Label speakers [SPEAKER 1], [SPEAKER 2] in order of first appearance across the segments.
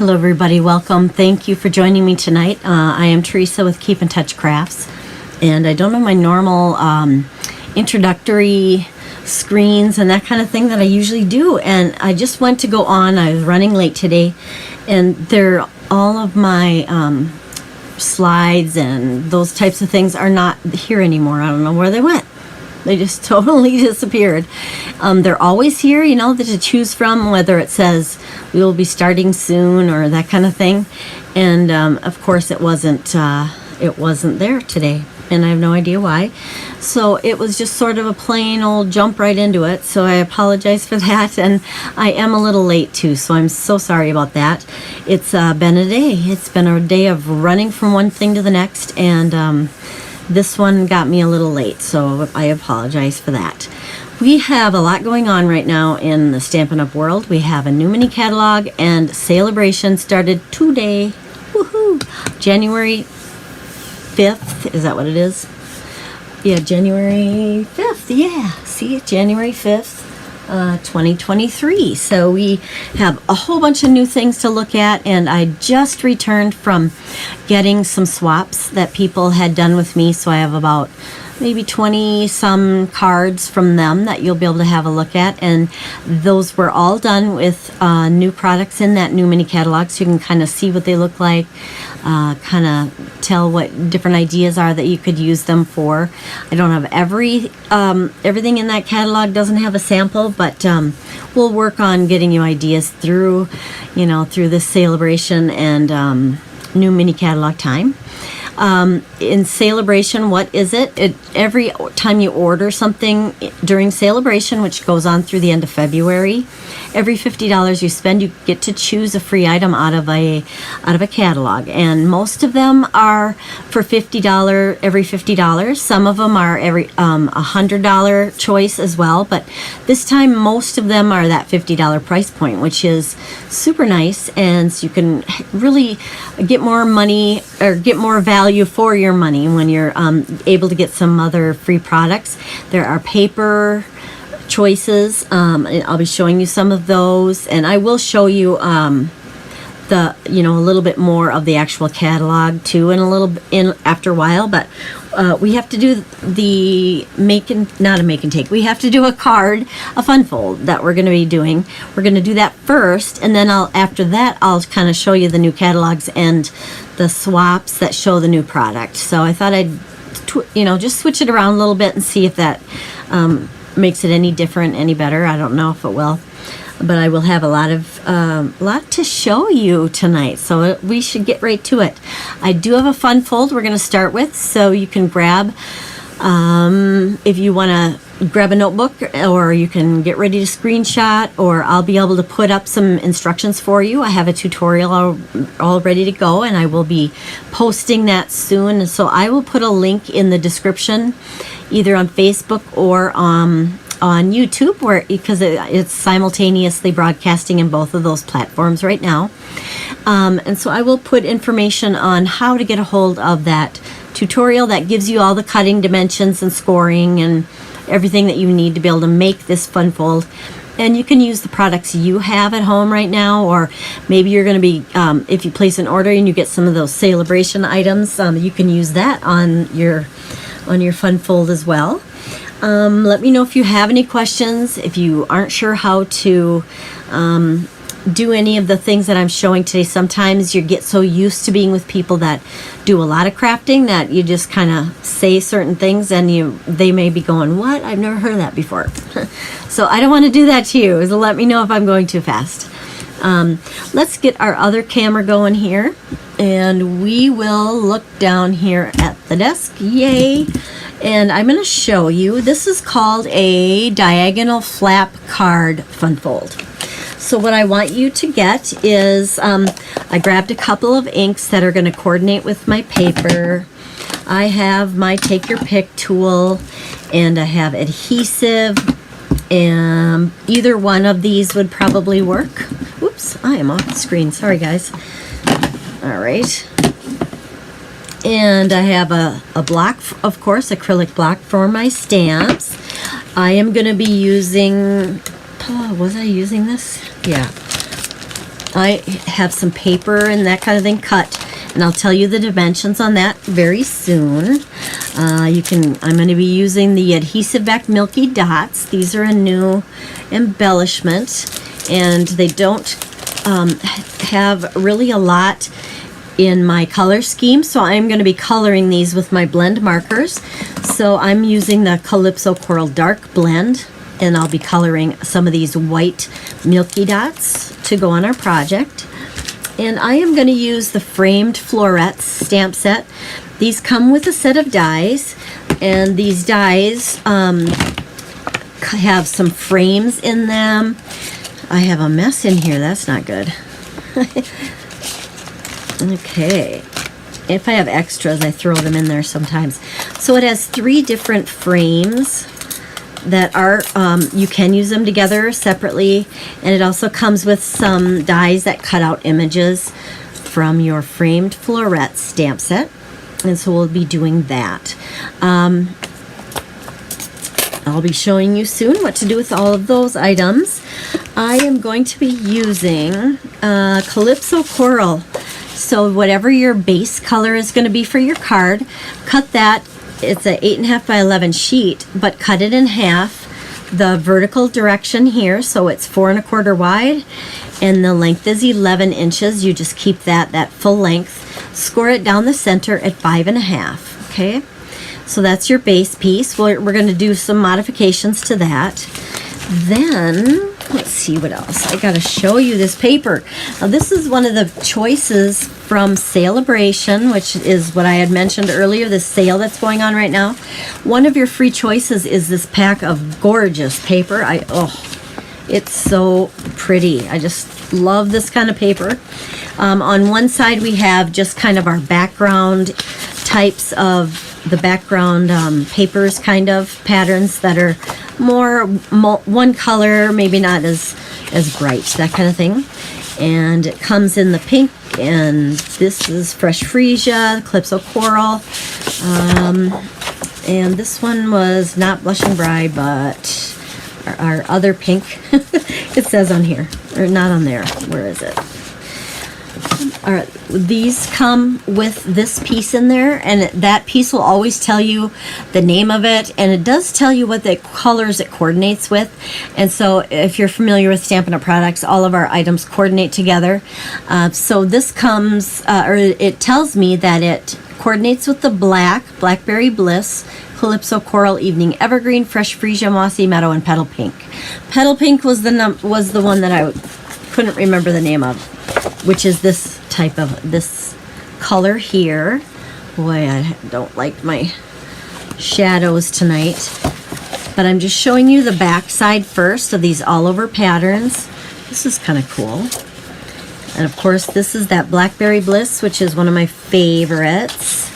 [SPEAKER 1] Hello everybody, welcome. Thank you for joining me tonight. I am Teresa with Keep in Touch Crafts, and I don't know my normal introductory screens and that kind of thing that I usually do, and I just went to go on. I was running late today, and all of my slides and those types of things are not here anymore. I don't know where they went. They just totally disappeared. They're always here, you know, to choose from, whether it says we will be starting soon or that kind of thing. And of course, it wasn't there today, and I have no idea why. So it was just sort of a plain old jump right into it. So I apologize for that, and I am a little late too. So I'm so sorry about that. It's been a day. It's been a day of running from one thing to the next, and this one got me a little late, so I apologize for that. We have a lot going on right now in the Stampin' Up! World. We have a new mini catalog, and Celebration started today. Woohoo! January 5th, is that what it is? Yeah, January 5th, yeah. See, January 5th. 2023. So we have a whole bunch of new things to look at, and I just returned from getting some swaps that people had done with me. So I have about maybe 20 some cards from them that you'll be able to have a look at, and those were all done with new products in that new mini catalog, so you can kind of see what they look like, kind of tell what different ideas are that you could use them for. I don't have everything in that catalog doesn't have a sample, but we'll work on getting you ideas through this Celebration and new mini catalog time. In Celebration, what is it? Every time you order something during Celebration, which goes on through the end of February, every $50 you spend, you get to choose a free item out of a catalog, and most of them are for every $50. Some of them are every $100 choice as well, but this time most of them are that $50 price point, which is super nice, and so you can really get more money or get more value for your money when you're able to get some other free products. There are paper choices. I'll be showing you some of those, and I will show you a little bit more of the actual catalog too after a while. But we have to do we have to do a card, a fun fold that we're going to be doing. We're going to do that first, and then after that I'll kind of show you the new catalogs and the swaps that show the new product. So I thought I'd just switch it around a little bit and see if that makes it any different, any better. I don't know if it will, but I will have a lot to show you tonight, so we should get right to it. I do have a fun fold we're going to start with, so you can grab, if you want to grab a notebook, or you can get ready to screenshot, or I'll be able to put up some instructions for you. I have a tutorial all ready to go, and I will be posting that soon. So I will put a link in the description, either on Facebook or on YouTube, because it's simultaneously broadcasting in both of those platforms right now. And so I will put information on how to get a hold of that tutorial that gives you all the cutting dimensions and scoring and everything that you need to be able to make this fun fold. And you can use the products you have at home right now, or maybe you're going to be, if you place an order and you get some of those Celebration items, you can use that on your fun fold as well. Let me know if you have any questions, if you aren't sure how to do any of the things that I'm showing today. Sometimes you get so used to being with people that do a lot of crafting that you just kind of say certain things, and they may be going, what? I've never heard of that before. So I don't want to do that to you, so let me know if I'm going too fast. Let's get our other camera going here, and we will look down here at the desk. Yay! And I'm going to show you, this is called a diagonal flap card fun fold. So what I want you to get is, I grabbed a couple of inks that are going to coordinate with my paper. I have my take your pick tool, and I have adhesive, and either one of these would probably work. Oops, I am off the screen. Sorry, guys. All right. And I have a block, of course, acrylic block for my stamps. I am going to be using, was I using this? Yeah. I have some paper and that kind of thing cut, and I'll tell you the dimensions on that very soon. I'm going to be using the Adhesive Back Milky Dots. These are a new embellishment, and they don't have really a lot in my color scheme, so I'm going to be coloring these with my blend markers. So I'm using the Calypso Coral Dark Blend, and I'll be coloring some of these white milky dots to go on our project. And I am going to use the Framed Florets stamp set. These come with a set of dies, and these dies have some frames in them. I have a mess in here, that's not good. Okay, if I have extras, I throw them in there sometimes. So it has 3 different frames that are, you can use them together separately, and it also comes with some dies that cut out images from your Framed Floret stamp set, and so we'll be doing that. I'll be showing you soon what to do with all of those items. I am going to be using Calypso Coral. So whatever your base color is going to be for your card, cut that. It's a 8.5 by 11 sheet, but cut it in half. The vertical direction here, so it's 4 1/4 wide, and the length is 11 inches. You just keep that full length. Score it down the center at 5 1/2. Okay, so that's your base piece. We're going to do some modifications to that. Then let's see what else. I got to show you this paper. Now this is one of the choices from Sale-a-bration, which is what I had mentioned earlier, this sale that's going on right now. One of your free choices is this pack of gorgeous paper. It's so pretty. I just love this kind of paper. On one side we have just kind of our background types of the background papers, kind of patterns that are more one color, maybe not as bright, that kind of thing. And it comes in the pink, and this is Fresh Freesia, Calypso Coral, and this one was not Blushing Bride, but our other pink. It says on here, or not on there. Where is it? All right, these come with this piece in there, and that piece will always tell you the name of it, and it does tell you what the colors it coordinates with. And so if you're familiar with Stampin' Up! Products, all of our items coordinate together. So this comes, or it tells me that it coordinates with the Blackberry Bliss, Calypso Coral, Evening Evergreen, Fresh Freesia, Mossy Meadow, and Petal Pink. Petal Pink was the one that I couldn't remember the name of, which is this type of, this color here. Boy, I don't like my shadows tonight. But I'm just showing you the back side first of these all over patterns. This is kind of cool. And of course, this is that Blackberry Bliss, which is one of my favorites.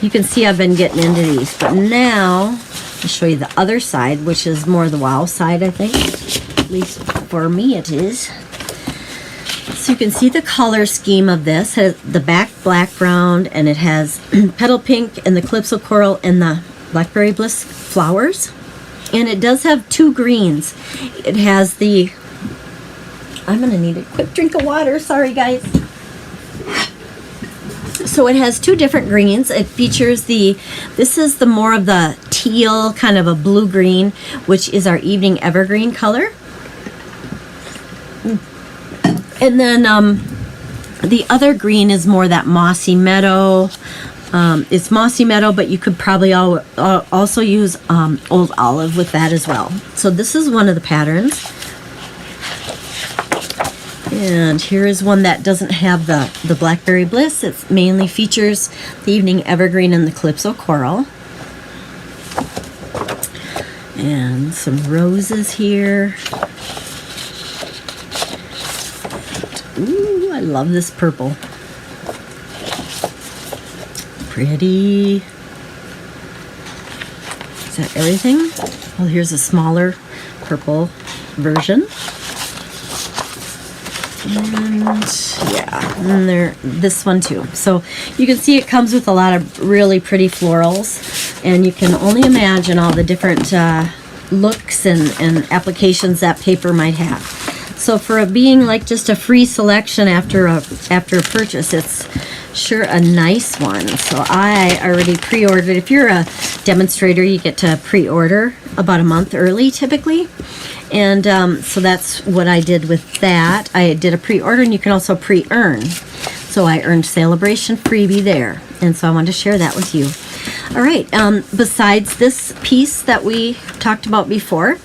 [SPEAKER 1] You can see I've been getting into these, but now I'll show you the other side, which is more the wow side, I think. At least for me it is. So you can see the color scheme of this. It has the back background, and it has Petal Pink and the Calypso Coral and the Blackberry Bliss flowers. And it does have 2 greens. It has the, I'm gonna need a quick drink of water, sorry guys. So it has 2 different greens. It features this is the more of the teal, kind of a blue green, which is our Evening Evergreen color. And then the other green is more that Mossy Meadow. It's Mossy Meadow, but you could probably also use Old Olive with that as well. So this is one of the patterns. And here is one that doesn't have the Blackberry Bliss. It mainly features the Evening Evergreen and the Calypso Coral. And some roses here. Ooh, I love this purple. Pretty. Is that everything? Well, here's a smaller purple version. And yeah, and this one too. So you can see it comes with a lot of really pretty florals, and you can only imagine all the different looks and applications that paper might have. So for it being like just a free selection after a purchase, it's sure a nice one. So I already pre-ordered. If you're a demonstrator, you get to pre-order about a month early typically. And so that's what I did with that. I did a pre-order, and you can also pre-earn. So I earned Celebration freebie there. And so I wanted to share that with you. All right, besides this piece that we talked about before,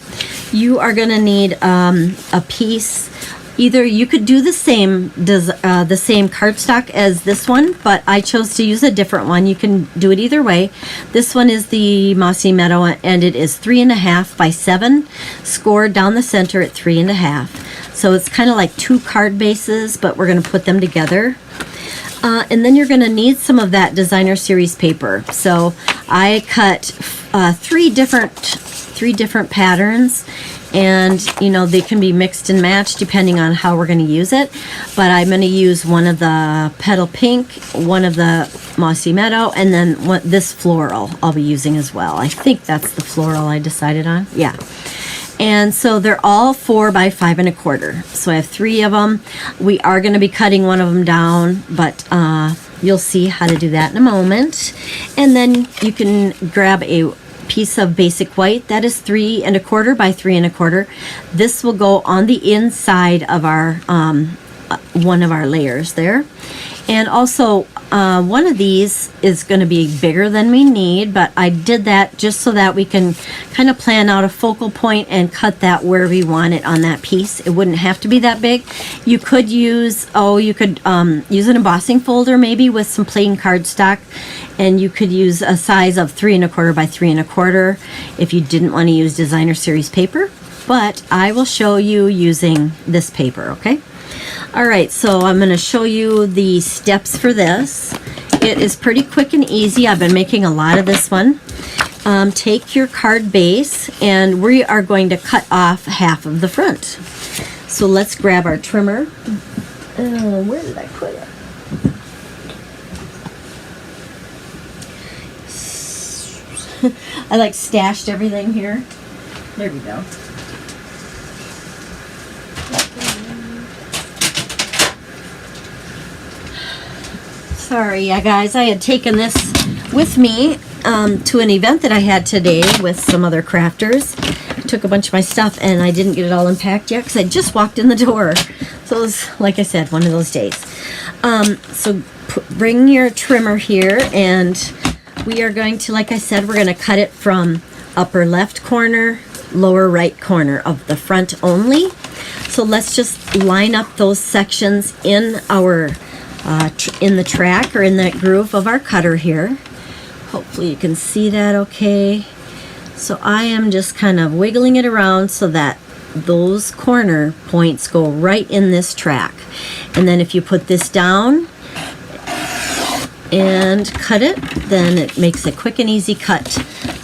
[SPEAKER 1] you are going to need a piece. Either you could do the same cardstock as this one, but I chose to use a different one. You can do it either way. This one is the Mossy Meadow, and it is 3.5 by 7, scored down the center at 3.5. So it's kind of like two card bases, but we're going to put them together. And then you're going to need some of that designer series paper. So I cut three different patterns, and you know, they can be mixed and matched depending on how we're going to use it. But I'm going to use one of the Petal Pink, one of the Mossy Meadow, and then this floral I'll be using as well. I think that's the floral I decided on. Yeah. And so they're all 4 by 5 1/4. So I have 3 of them. We are going to be cutting one of them down, but you'll see how to do that in a moment. And then you can grab a piece of basic white that is 3 1/4 by 3 1/4. This will go on the inside of our one of our layers there. And also one of these is going to be bigger than we need, but I did that just so that we can kind of plan out a focal point and cut that where we want it on that piece. It wouldn't have to be that big. You could use use an embossing folder maybe with some plain cardstock, and you could use a size of 3 1/4 by 3 1/4 if you didn't want to use designer series paper. But I will show you using this paper, okay? All right, so I'm going to show you the steps for this. It is pretty quick and easy. I've been making a lot of this one. Take your card base, and we are going to cut off half of the front. So let's grab our trimmer. Where did I put it? I like stashed everything here. There we go. Sorry, yeah, guys, I had taken this with me to an event that I had today with some other crafters. I took a bunch of my stuff, and I didn't get it all unpacked yet because I just walked in the door. So it was, like I said, one of those days. So bring your trimmer here, and we are going to, like I said, we're going to cut it from upper left corner, lower right corner of the front only. So let's just line up those sections in our in the track or in that groove of our cutter here. Hopefully you can see that okay. So I am just kind of wiggling it around so that those corner points go right in this track. And then if you put this down and cut it, then it makes a quick and easy cut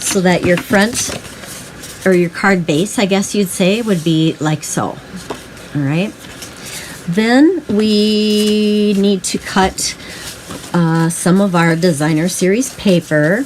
[SPEAKER 1] so that your front, or your card base, I guess you'd say, would be like so. All right. Then we need to cut some of our designer series paper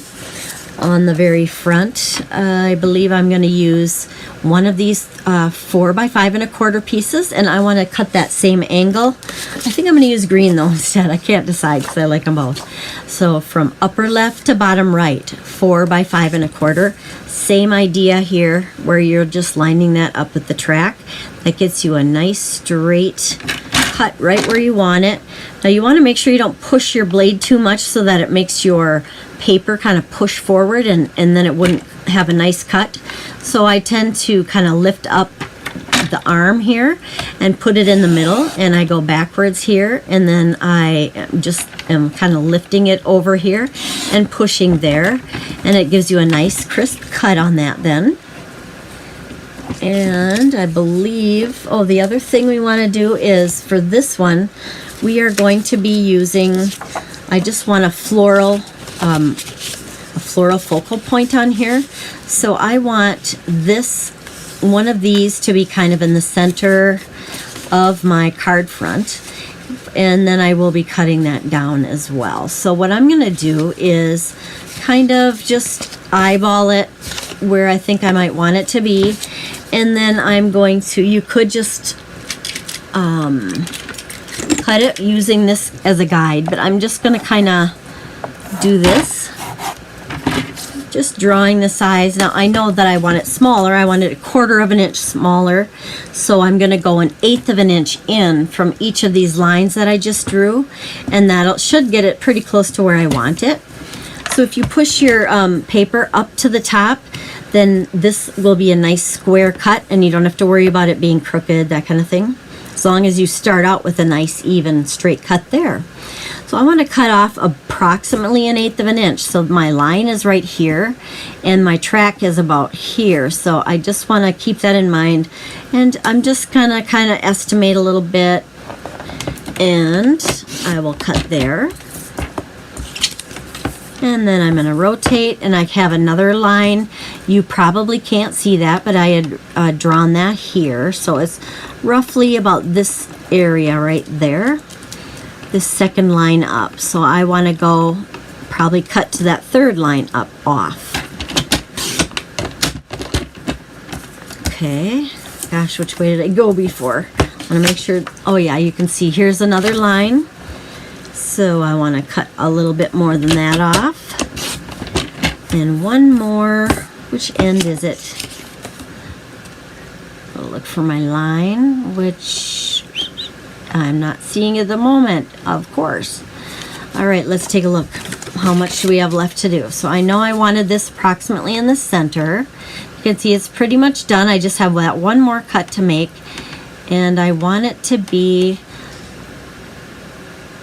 [SPEAKER 1] on the very front. I believe I'm going to use one of these 4 by 5 1/4 pieces, and I want to cut that same angle. I think I'm going to use green though instead. I can't decide because I like them both. So from upper left to bottom right, 4 by 5 1/4. Same idea here, where you're just lining that up with the track. That gets you a nice straight cut right where you want it. Now you want to make sure you don't push your blade too much so that it makes your paper kind of push forward, and then it wouldn't have a nice cut. So I tend to kind of lift up the arm here and put it in the middle, and I go backwards here, and then I just am kind of lifting it over here and pushing there, and it gives you a nice crisp cut on that then. And I believe, the other thing we want to do is for this one, we are going to be using, I just want a floral focal point on here. So I want one of these to be kind of in the center of my card front. And then I will be cutting that down as well. So what I'm going to do is kind of just eyeball it where I think I might want it to be. And then I'm going to, you could just cut it using this as a guide, but I'm just going to kind of do this. Just drawing the size. Now I know that I want it smaller. I want it 1/4 of an inch smaller. So I'm going to go 1/8 of an inch in from each of these lines that I just drew. And that should get it pretty close to where I want it. So if you push your paper up to the top, then this will be a nice square cut and you don't have to worry about it being crooked, that kind of thing. As long as you start out with a nice even straight cut there. So I want to cut off approximately 1/8 of an inch. So my line is right here and my track is about here. So I just want to keep that in mind. And I'm just kind of estimate a little bit. And I will cut there. And then I'm going to rotate and I have another line. You probably can't see that, but I had drawn that here. So it's roughly about this area right there. This second line up. So I want to go probably cut to that third line up off. Okay. Gosh, which way did I go before? I want to make sure. Oh yeah, you can see here's another line. So I want to cut a little bit more than that off. And one more. Which end is it? I'll look for my line, which I'm not seeing at the moment, of course. All right, let's take a look. How much do we have left to do? So I know I wanted this approximately in the center. You can see it's pretty much done. I just have that one more cut to make. And I want it to be,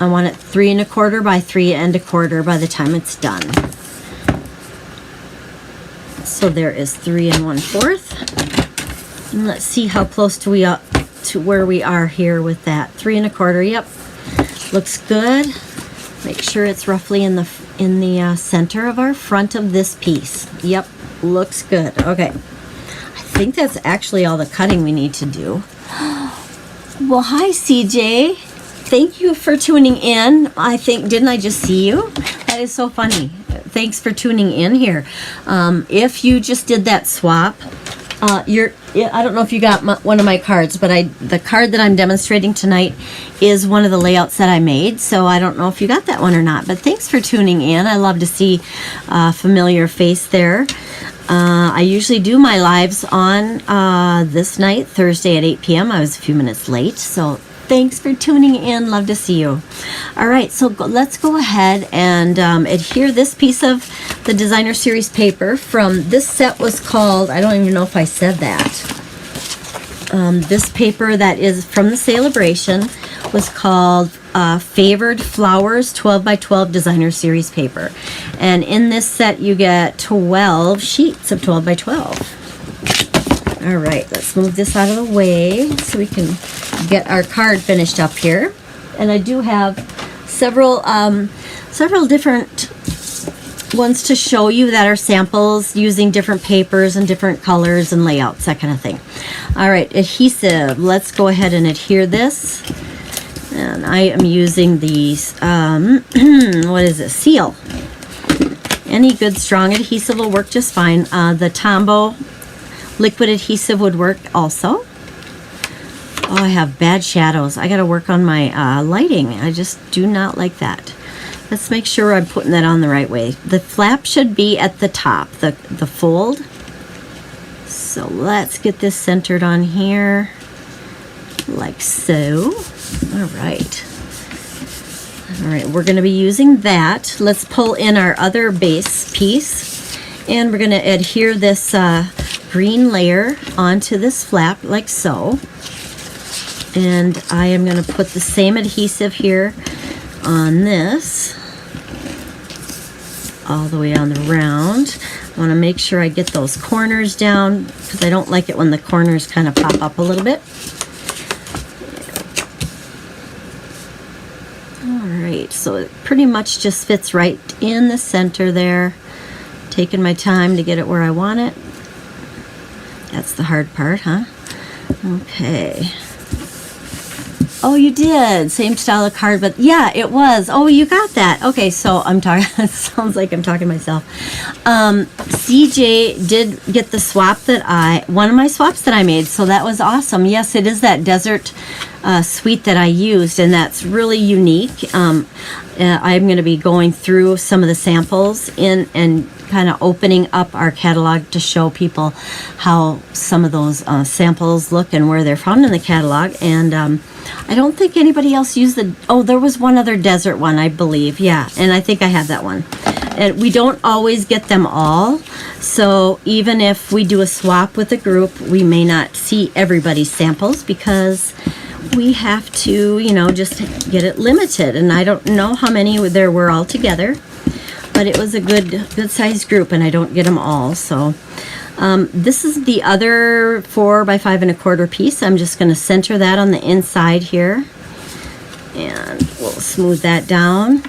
[SPEAKER 1] I want it 3 1/4 by 3 1/4 by the time it's done. So there is 3 1/4. And let's see how close to where we are here with that. 3 1/4. Yep, looks good. Make sure it's roughly in the center of our front of this piece. Yep, looks good. Okay, I think that's actually all the cutting we need to do. Well, hi CJ. Thank you for tuning in. Didn't I just see you? That is so funny. Thanks for tuning in here. If you just did that swap, I don't know if you got one of my cards, but the card that I'm demonstrating tonight is one of the layouts that I made. So I don't know if you got that one or not, but thanks for tuning in. I love to see a familiar face there. I usually do my lives on this night, Thursday at 8 p.m. I was a few minutes late, so thanks for tuning in. Love to see you. All right, so let's go ahead and adhere this piece of the Designer Series paper from this set was called, I don't even know if I said that. This paper that is from the Celebration was called Favored Flowers 12 by 12 Designer Series paper. And in this set you get 12 sheets of 12 by 12. All right, let's move this out of the way so we can get our card finished up here. And I do have several different ones to show you that are samples using different papers and different colors and layouts, that kind of thing. All right, adhesive. Let's go ahead and adhere this. And I am using these, what is it, Seal. Any good strong adhesive will work just fine. The Tombow liquid adhesive would work also. Oh, I have bad shadows. I got to work on my lighting. I just do not like that. Let's make sure I'm putting that on the right way. The flap should be at the top, the fold. So let's get this centered on here, like so. All right. All right, we're going to be using that. Let's pull in our other base piece, and we're going to adhere this green layer onto this flap like so. And I am going to put the same adhesive here on this, all the way on the round. I want to make sure I get those corners down because I don't like it when the corners kind of pop up a little bit. Alright, so it pretty much just fits right in the center there. Taking my time to get it where I want it. That's the hard part, huh? Okay. Oh, you did. Same style of card, but yeah, it was. Oh, you got that. Okay, so I'm talking, it sounds like I'm talking to myself. CJ did get the swap one of my swaps that I made, so that was awesome. Yes, it is that desert suite that I used, and that's really unique. I'm going to be going through some of the samples and kind of opening up our catalog to show people how some of those samples look and where they're found in the catalog. And I don't think anybody else used there was one other desert one, I believe. Yeah, and I think I have that one. And we don't always get them all. So even if we do a swap with a group, we may not see everybody's samples because we have to, just get it limited. And I don't know how many there were all together, but it was a good sized group, and I don't get them all. So this is the other 4 by 5 1/4 piece. I'm just going to center that on the inside here, and we'll smooth that down.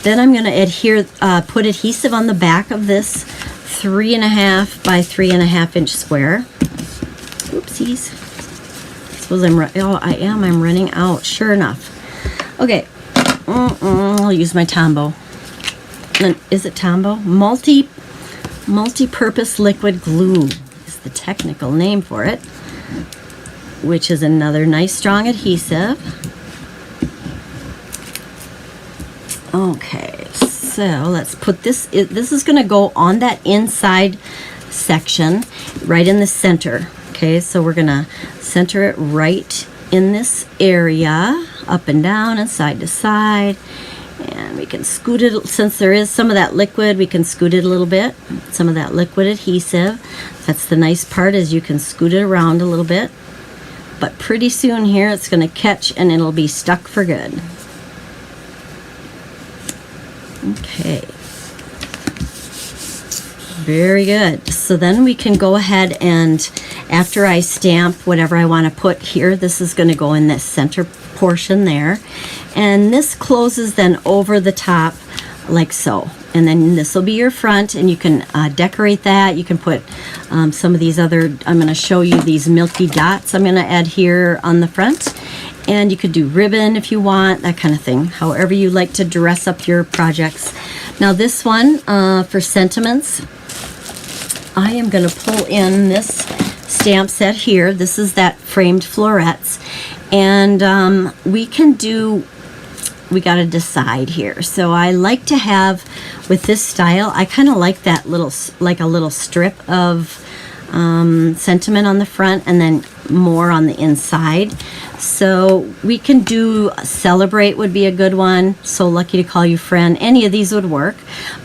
[SPEAKER 1] Then I'm going to put adhesive on the back of this 3.5 by 3.5 inch square. Oopsies. I'm running out. Sure enough. Okay. I'll use my Tombow. Is it Tombow? Multi-purpose liquid glue is the technical name for it, which is another nice strong adhesive. Okay, so let's put this is going to go on that inside section right in the center. Okay, so we're going to center it right in this area, up and down and side to side. And we can scoot it, since there is some of that liquid, we can scoot it a little bit. Some of that liquid adhesive. That's the nice part, is you can scoot it around a little bit. But pretty soon here it's going to catch and it'll be stuck for good. Okay. Very good. So then we can go ahead and, after I stamp whatever I want to put here, this is going to go in this center portion there. And this closes then over the top like so. And then this will be your front, and you can decorate that. You can put some of these other, I'm going to show you these milky dots I'm going to add here on the front. And you could do ribbon if you want, that kind of thing. However you like to dress up your projects. Now this one, for sentiments, I am going to pull in this stamp set here. This is that framed florets. And we got to decide here. So I like to have, with this style, I kind of like that like a little strip of sentiment on the front and then more on the inside. So we can do celebrate would be a good one. So lucky to call you friend. Any of these would work.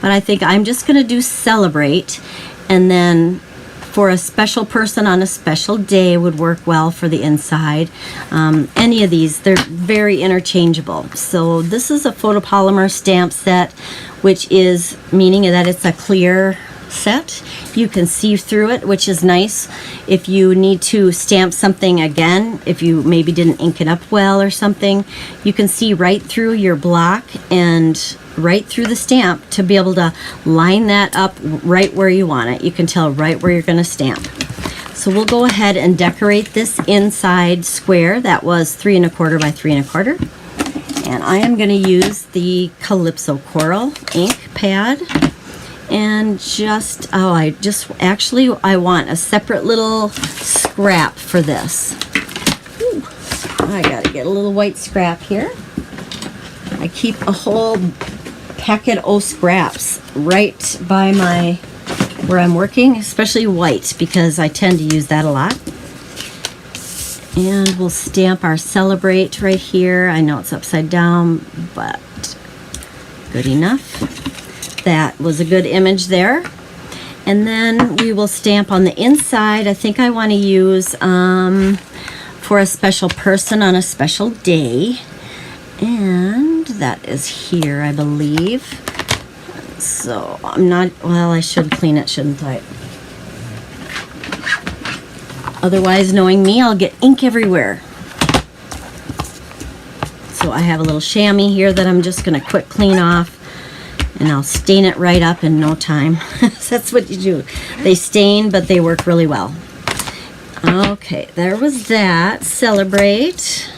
[SPEAKER 1] But I think I'm just going to do celebrate, and then for a special person on a special day would work well for the inside. Any of these, they're very interchangeable. So this is a photopolymer stamp set, which is meaning that it's a clear set. You can see through it, which is nice. If you need to stamp something again, if you maybe didn't ink it up well or something, you can see right through your block and right through the stamp to be able to line that up right where you want it. You can tell right where you're going to stamp. So we'll go ahead and decorate this inside square. That was 3 1/4 by 3 1/4. And I am going to use the Calypso Coral ink pad. And I want a separate little scrap for this. Ooh, I gotta get a little white scrap here. I keep a whole packet of scraps right by where I'm working, especially white, because I tend to use that a lot. And we'll stamp our celebrate right here. I know it's upside down, but good enough. That was a good image there. And then we will stamp on the inside. I think I want to use for a special person on a special day. And that is here, I believe. So I'm not, well, I should clean it, shouldn't I? Otherwise, knowing me, I'll get ink everywhere. So I have a little chamois here that I'm just going to quick clean off. And I'll stain it right up in no time. That's what you do. They stain, but they work really well. Okay, there was that. Celebrate.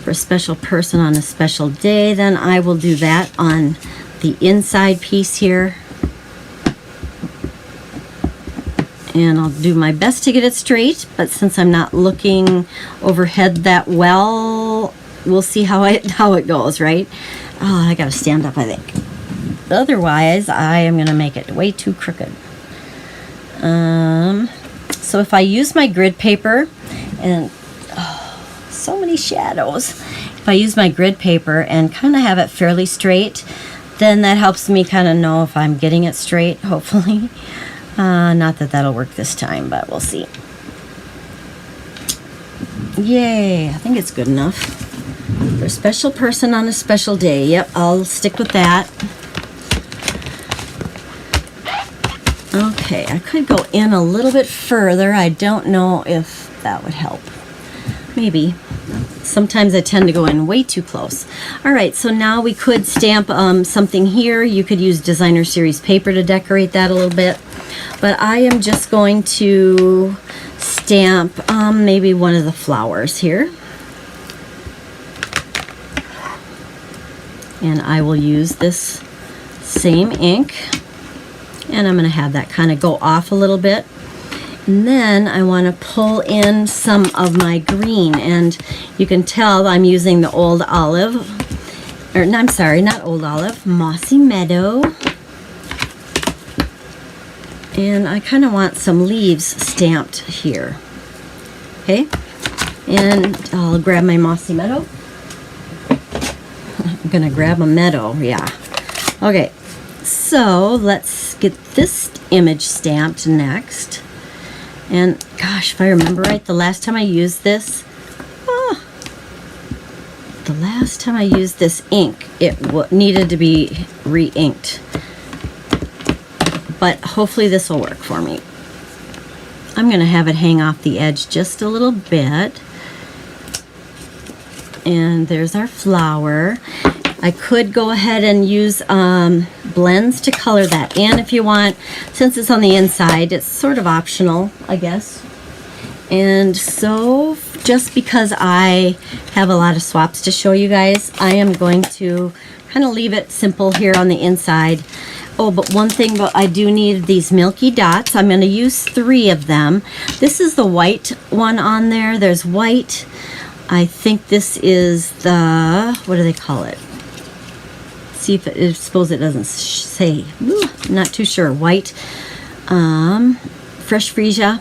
[SPEAKER 1] for a special person on a special day, then I will do that on the inside piece here. And I'll do my best to get it straight, but since I'm not looking overhead that well, we'll see how it goes, right? Oh, I gotta stand up, I think. Otherwise, I am gonna make it way too crooked. So if I use my grid paper, and so many shadows, if I use my grid paper and kind of have it fairly straight, then that helps me kind of know if I'm getting it straight, hopefully. Not that that'll work this time, but we'll see. Yay, I think it's good enough. For a special person on a special day. Yep, I'll stick with that. Okay, I could go in a little bit further. I don't know if that would help. Maybe. Sometimes I tend to go in way too close. All right, so now we could stamp something here. You could use Designer Series paper to decorate that a little bit. But I am just going to stamp maybe one of the flowers here. And I will use this same ink. And I'm going to have that kind of go off a little bit. And then I want to pull in some of my green. And you can tell I'm using the Old Olive. Or, no, I'm sorry, not Old Olive. Mossy Meadow. And I kind of want some leaves stamped here. Okay? And I'll grab my Mossy Meadow. I'm going to grab a meadow, yeah. Okay. So let's get this image stamped next. And gosh, if I remember right, the last time I used this, ink, it needed to be re-inked. But hopefully this will work for me. I'm going to have it hang off the edge just a little bit. And there's our flower. I could go ahead and use blends to color that in if you want. Since it's on the inside, it's sort of optional, I guess. And so, just because I have a lot of swaps to show you guys, I am going to kind of leave it simple here on the inside. Oh, but one thing, but I do need these milky dots. I'm going to use 3 of them. This is the white one on there. There's white. I think this is the, what do they call it? See if it, I suppose it doesn't say. Ooh, I'm not too sure. White, Fresh Freesia,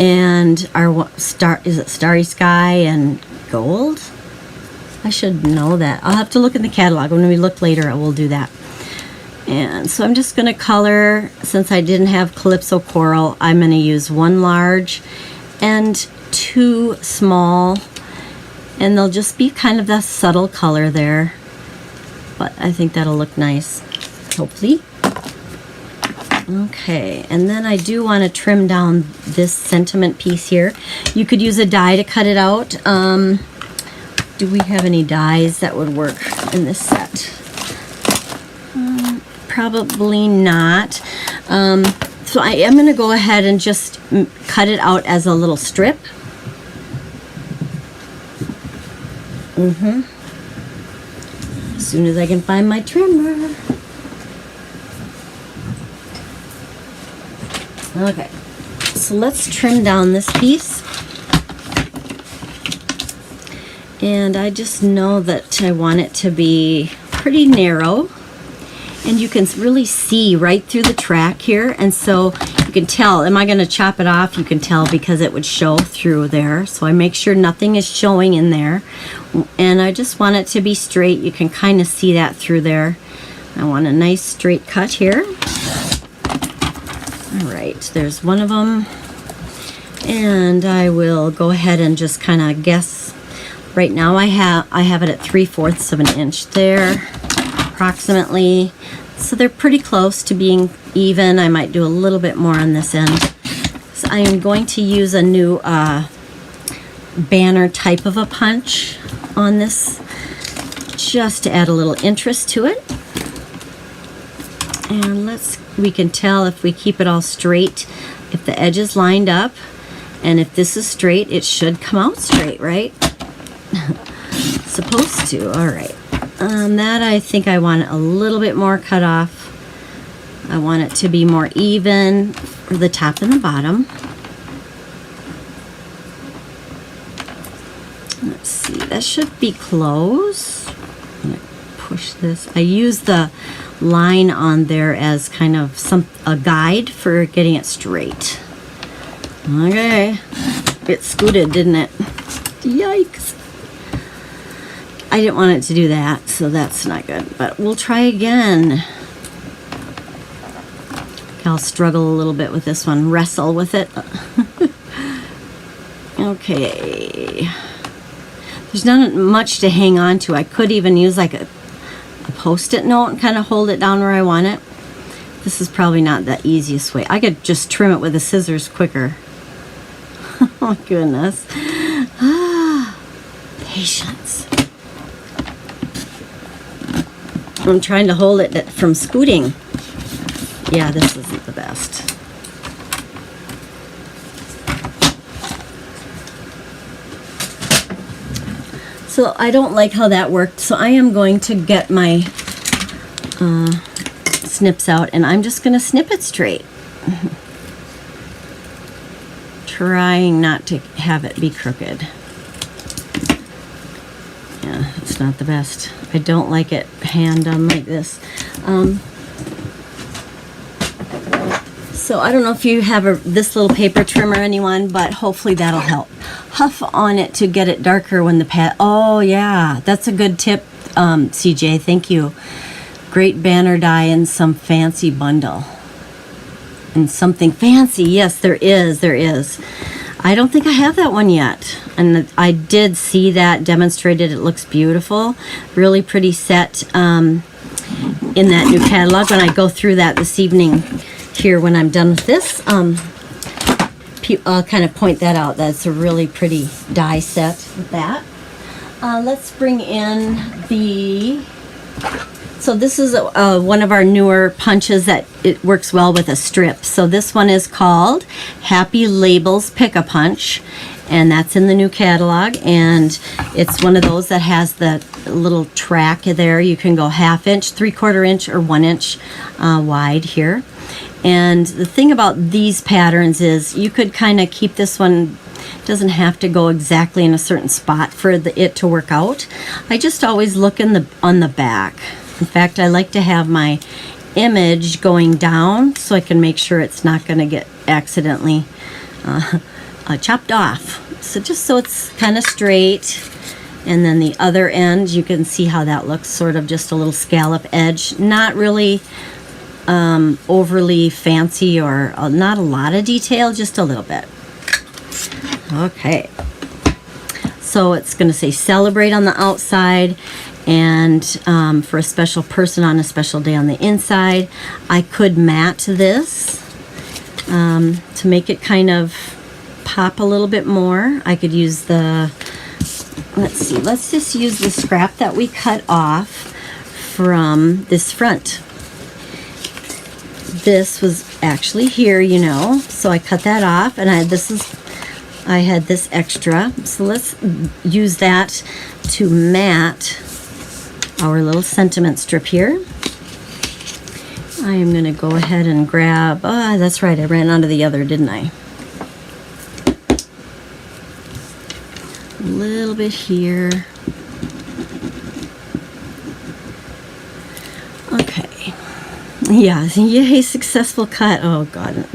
[SPEAKER 1] and our star, is it Starry Sky and Gold? I should know that. I'll have to look in the catalog. When we look later, I will do that. And so I'm just going to color, since I didn't have Calypso Coral, I'm going to use 1 large and 2 small. And they'll just be kind of that subtle color there. But I think that'll look nice, hopefully. Okay, and then I do want to trim down this sentiment piece here. You could use a die to cut it out. Do we have any dies that would work in this set? Probably not. So I am going to go ahead and just cut it out as a little strip. As soon as I can find my trimmer. Okay, so let's trim down this piece. And I just know that I want it to be pretty narrow. And you can really see right through the track here. And so you can tell, am I going to chop it off? You can tell because it would show through there. So I make sure nothing is showing in there. And I just want it to be straight. You can kind of see that through there. I want a nice straight cut here. All right, there's one of them. And I will go ahead and just kind of guess. Right now I have it at 3/4 of an inch there, approximately. So they're pretty close to being even. I might do a little bit more on this end. So I am going to use a new banner type of a punch on this, just to add a little interest to it. And we can tell if we keep it all straight, if the edge is lined up, and if this is straight, it should come out straight, right? supposed to. All right. That I think I want a little bit more cut off. I want it to be more even for the top and the bottom. Let's see, that should be close. I'm gonna push this. I use the line on there as kind of a guide for getting it straight. Okay, it scooted, didn't it? Yikes. I didn't want it to do that, so that's not good, but we'll try again. I'll struggle a little bit with this one, wrestle with it. Okay. There's not much to hang on to. I could even use like a post-it note and kind of hold it down where I want it. This is probably not the easiest way. I could just trim it with the scissors quicker. Oh my goodness. Patience. I'm trying to hold it from scooting. Yeah, this isn't the best. So I don't like how that worked. So I am going to get my snips out and I'm just going to snip it straight. Trying not to have it be crooked. Yeah, it's not the best. I don't like it hand done like this. So I don't know if you have this little paper trimmer, anyone, but hopefully that'll help. Huff on it to get it darker when the pad. Oh yeah, that's a good tip, CJ. Thank you. Great banner die in some fancy bundle. And something fancy. Yes, there is. There is. I don't think I have that one yet. And I did see that demonstrated. It looks beautiful. Really pretty set in that new catalog. When I go through that this evening here when I'm done with this, I'll kind of point that out. That's a really pretty die set with that. Let's bring in the... So this is one of our newer punches that it works well with a strip. So this one is called Happy Labels Pick-a-Punch, and that's in the new catalog. And it's one of those that has the little track there. You can go 1/2 inch, 3/4 inch, or 1 inch wide here. And the thing about these patterns is you could kind of keep this one. Doesn't have to go exactly in a certain spot for it to work out. I just always look on the back. In fact, I like to have my image going down so I can make sure it's not going to get accidentally chopped off. So just so it's kind of straight. And then the other end, you can see how that looks, sort of just a little scallop edge. Not really overly fancy or not a lot of detail, just a little bit. Okay. So it's going to say celebrate on the outside. And for a special person on a special day on the inside. I could mat this to make it kind of pop a little bit more. I could use the, let's just use the scrap that we cut off from this front. This was actually here, you know, so I cut that off, and I had this extra. So let's use that to mat our little sentiment strip here. I am going to go ahead and grab, that's right, I ran onto the other, didn't I? A little bit here. Okay. Yeah, yay, successful cut. Oh,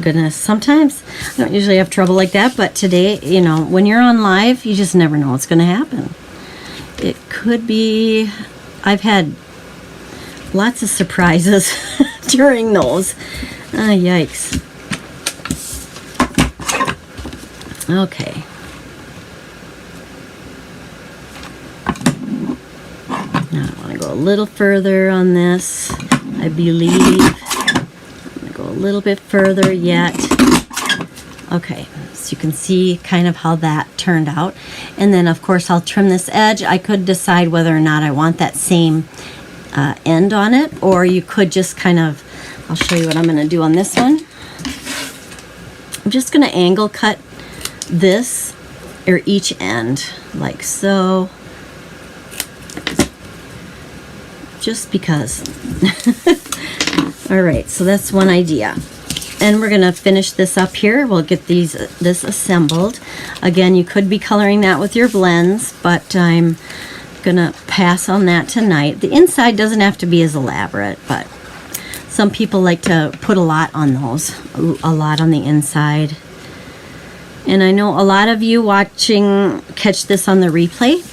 [SPEAKER 1] goodness. Sometimes I don't usually have trouble like that, but today, you know, when you're on live, you just never know what's going to happen. It could be... I've had lots of surprises during those. Yikes. Okay. Now I want to go a little further on this. I believe I'm going to go a little bit further yet. Okay, so you can see kind of how that turned out. And then, of course, I'll trim this edge. I could decide whether or not I want that same end on it, or you could just kind of, I'll show you what I'm going to do on this one. I'm just going to angle cut this, or each end, like so. just because. All right, so that's one idea. And we're gonna finish this up here. We'll get this assembled. Again, you could be coloring that with your blends, but I'm gonna pass on that tonight. The inside doesn't have to be as elaborate, but some people like to put a lot on those, a lot on the inside. And I know a lot of you watching catch this on the replay.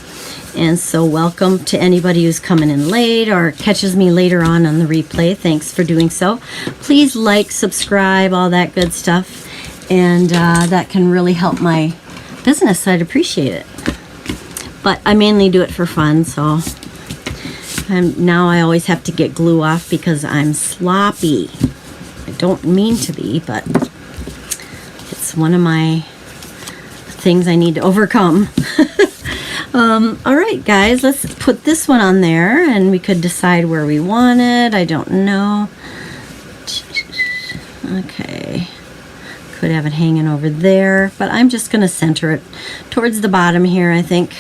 [SPEAKER 1] And so welcome to anybody who's coming in late or catches me later on the replay. Thanks for doing so. Please like, subscribe, all that good stuff. And that can really help my business. I'd appreciate it. But I mainly do it for fun, so now I always have to get glue off because I'm sloppy. I don't mean to be, but it's one of my things I need to overcome. All right, guys, let's put this one on there, and we could decide where we want it. I don't know. Okay, could have it hanging over there, but I'm just going to center it towards the bottom here, I think.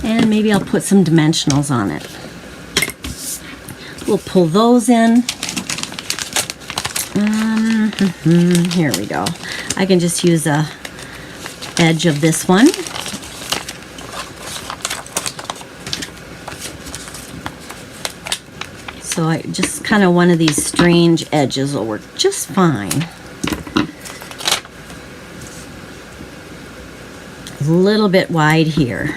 [SPEAKER 1] And maybe I'll put some dimensionals on it. We'll pull those in. Here we go. I can just use a edge of this one. So I just kind of one of these strange edges will work just fine. A little bit wide here.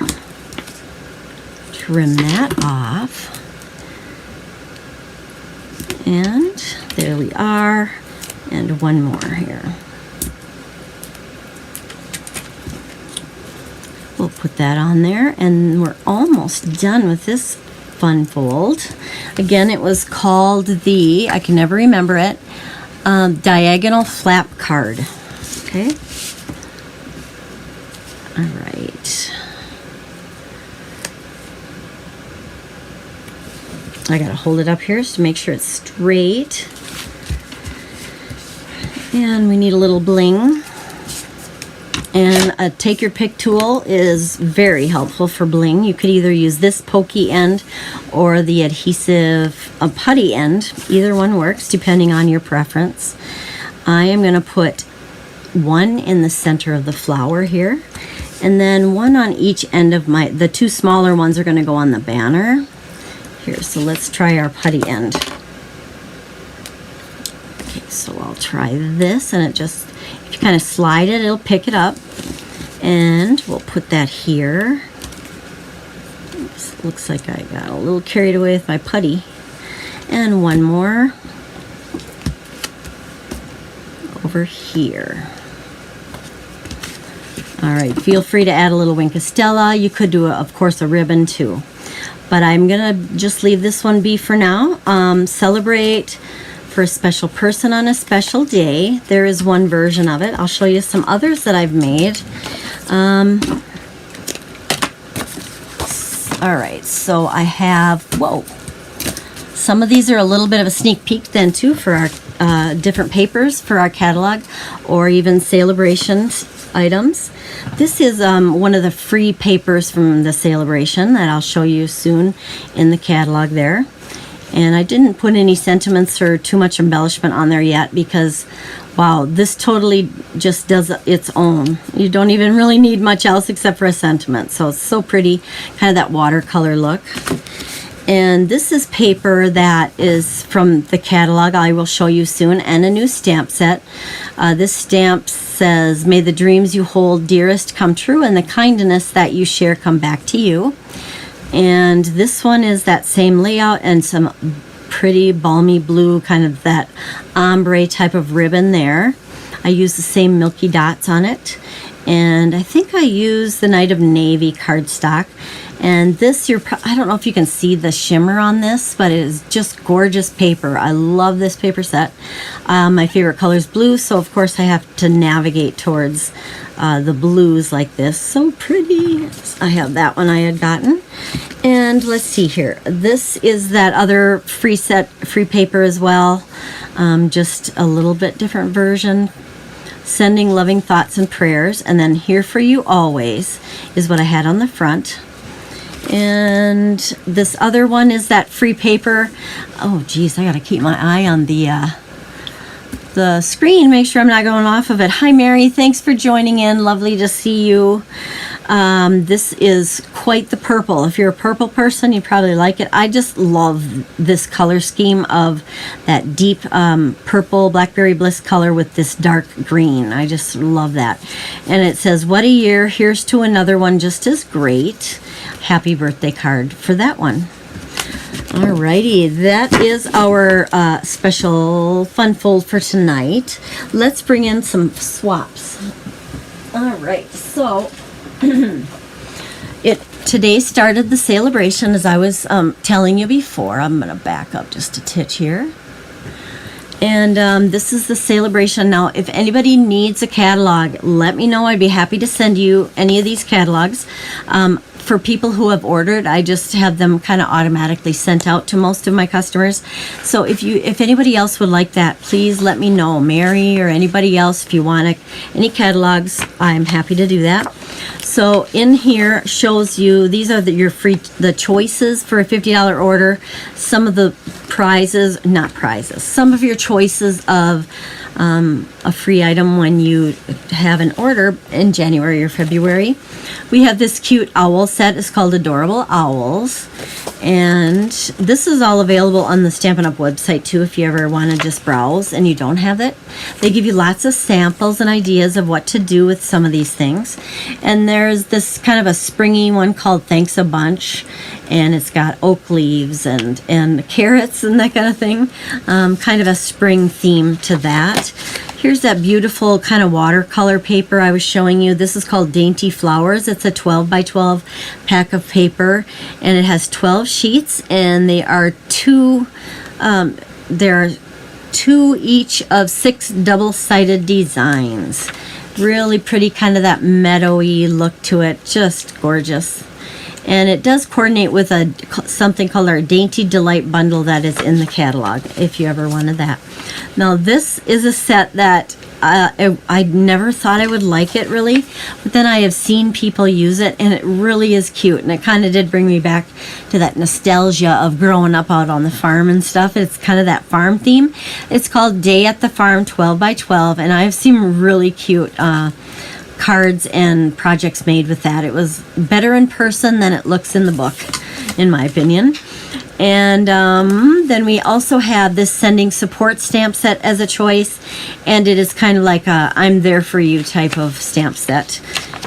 [SPEAKER 1] Trim that off. And there we are. And one more here. We'll put that on there, and we're almost done with this fun fold. Again, it was called the, I can never remember it, diagonal flap card. Okay. All right. I gotta hold it up here to make sure it's straight. And we need a little bling. And a take your pick tool is very helpful for bling. You could either use this pokey end or the adhesive putty end. Either one works depending on your preference. I am going to put one in the center of the flower here, and then one on each end of the two smaller ones are going to go on the banner. Here, so let's try our putty end. Okay, so I'll try this, and it just, if you kind of slide it, it'll pick it up. And we'll put that here. Oops, looks like I got a little carried away with my putty. And one more over here. All right, feel free to add a little Wink of Stella. You could do, of course, a ribbon too. But I'm gonna just leave this one be for now. Celebrate for a special person on a special day. There is one version of it. I'll show you some others that I've made. All right, so I have, whoa, some of these are a little bit of a sneak peek then too for our different papers for our catalog or even celebration items. This is one of the free papers from the celebration that I'll show you soon in the catalog there. And I didn't put any sentiments or too much embellishment on there yet because, wow, this totally just does its own. You don't even really need much else except for a sentiment. So it's so pretty, kind of that watercolor look. And this is paper that is from the catalog I will show you soon, and a new stamp set. This stamp says, "May the dreams you hold dearest come true and the kindness that you share come back to you." And this one is that same layout and some pretty balmy blue, kind of that ombre type of ribbon there. I use the same milky dots on it. And I think I use the Night of Navy cardstock. And this, I don't know if you can see the shimmer on this, but it is just gorgeous paper. I love this paper set. My favorite color is blue, so of course I have to navigate towards the blues like this. So pretty. I have that one I had gotten. And let's see here. This is that other free paper as well. Just a little bit different version. Sending loving thoughts and prayers. And then Here for You Always is what I had on the front. And this other one is that free paper. Oh geez, I gotta keep my eye on the screen, make sure I'm not going off of it. Hi Mary, thanks for joining in, lovely to see you. This is quite the purple. If you're a purple person, you probably like it. I just love this color scheme of that deep purple Blackberry Bliss color with this dark green. I just love that. And it says, what a year, here's to another one just as great. Happy birthday card for that one. Alrighty, that is our special fun fold for tonight. Let's bring in some swaps. Alright, so today started the celebration, as I was telling you before. I'm going to back up just a titch here. And this is the celebration. Now, if anybody needs a catalog, let me know. I'd be happy to send you any of these catalogs. For people who have ordered, I just have them kind of automatically sent out to most of my customers. So if anybody else would like that, please let me know. Mary or anybody else, if you want any catalogs, I'm happy to do that. So in here shows you, these are the choices for a $50 order. Some of the some of your choices of a free item when you have an order in January or February. We have this cute owl set. It's called Adorable Owls. And this is all available on the Stampin' Up! Website too if you ever want to just browse and you don't have it. They give you lots of samples and ideas of what to do with some of these things. And there's this kind of a springy one called Thanks a Bunch. And it's got oak leaves and carrots and that kind of thing. Kind of a spring theme to that. Here's that beautiful kind of watercolor paper I was showing you. This is called Dainty Flowers. It's a 12 by 12 pack of paper, and it has 12 sheets, and they are two each of 6 double-sided designs. Really pretty, kind of that meadowy look to it. Just gorgeous. And it does coordinate with something called our Dainty Delight bundle that is in the catalog, if you ever wanted that. Now, this is a set that I never thought I would like it, really. But then I have seen people use it, and it really is cute. And it kind of did bring me back to that nostalgia of growing up out on the farm and stuff. It's kind of that farm theme. It's called Day at the Farm 12 by 12, and I've seen really cute cards and projects made with that. It was better in person than it looks in the book, in my opinion. And then we also have this Sending Support stamp set as a choice, and it is kind of like a I'm there for you type of stamp set,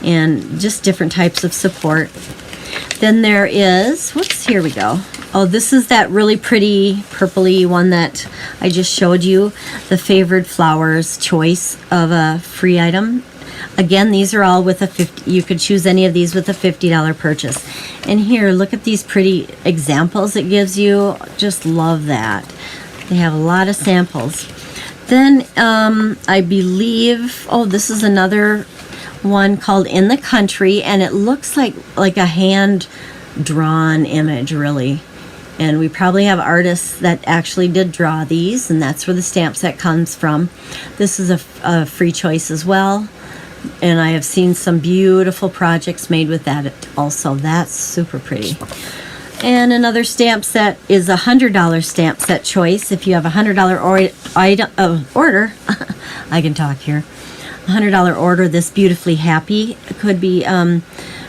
[SPEAKER 1] and just different types of support. Then there is, here we go. Oh, this is that really pretty purpley one that I just showed you, the Favored Flowers choice of a free item. Again, these are all with a $50, you could choose any of these with a $50 purchase. And here, look at these pretty examples it gives you. Just love that. They have a lot of samples. Then I believe, this is another one called In the Country, and it looks like a hand-drawn image, really. And we probably have artists that actually did draw these, and that's where the stamp set comes from. This is a free choice as well. And I have seen some beautiful projects made with that also. That's super pretty. And another stamp set is a $100 stamp set choice. If you have a $100 order, I can talk here. $100 order, this Beautifully Happy could be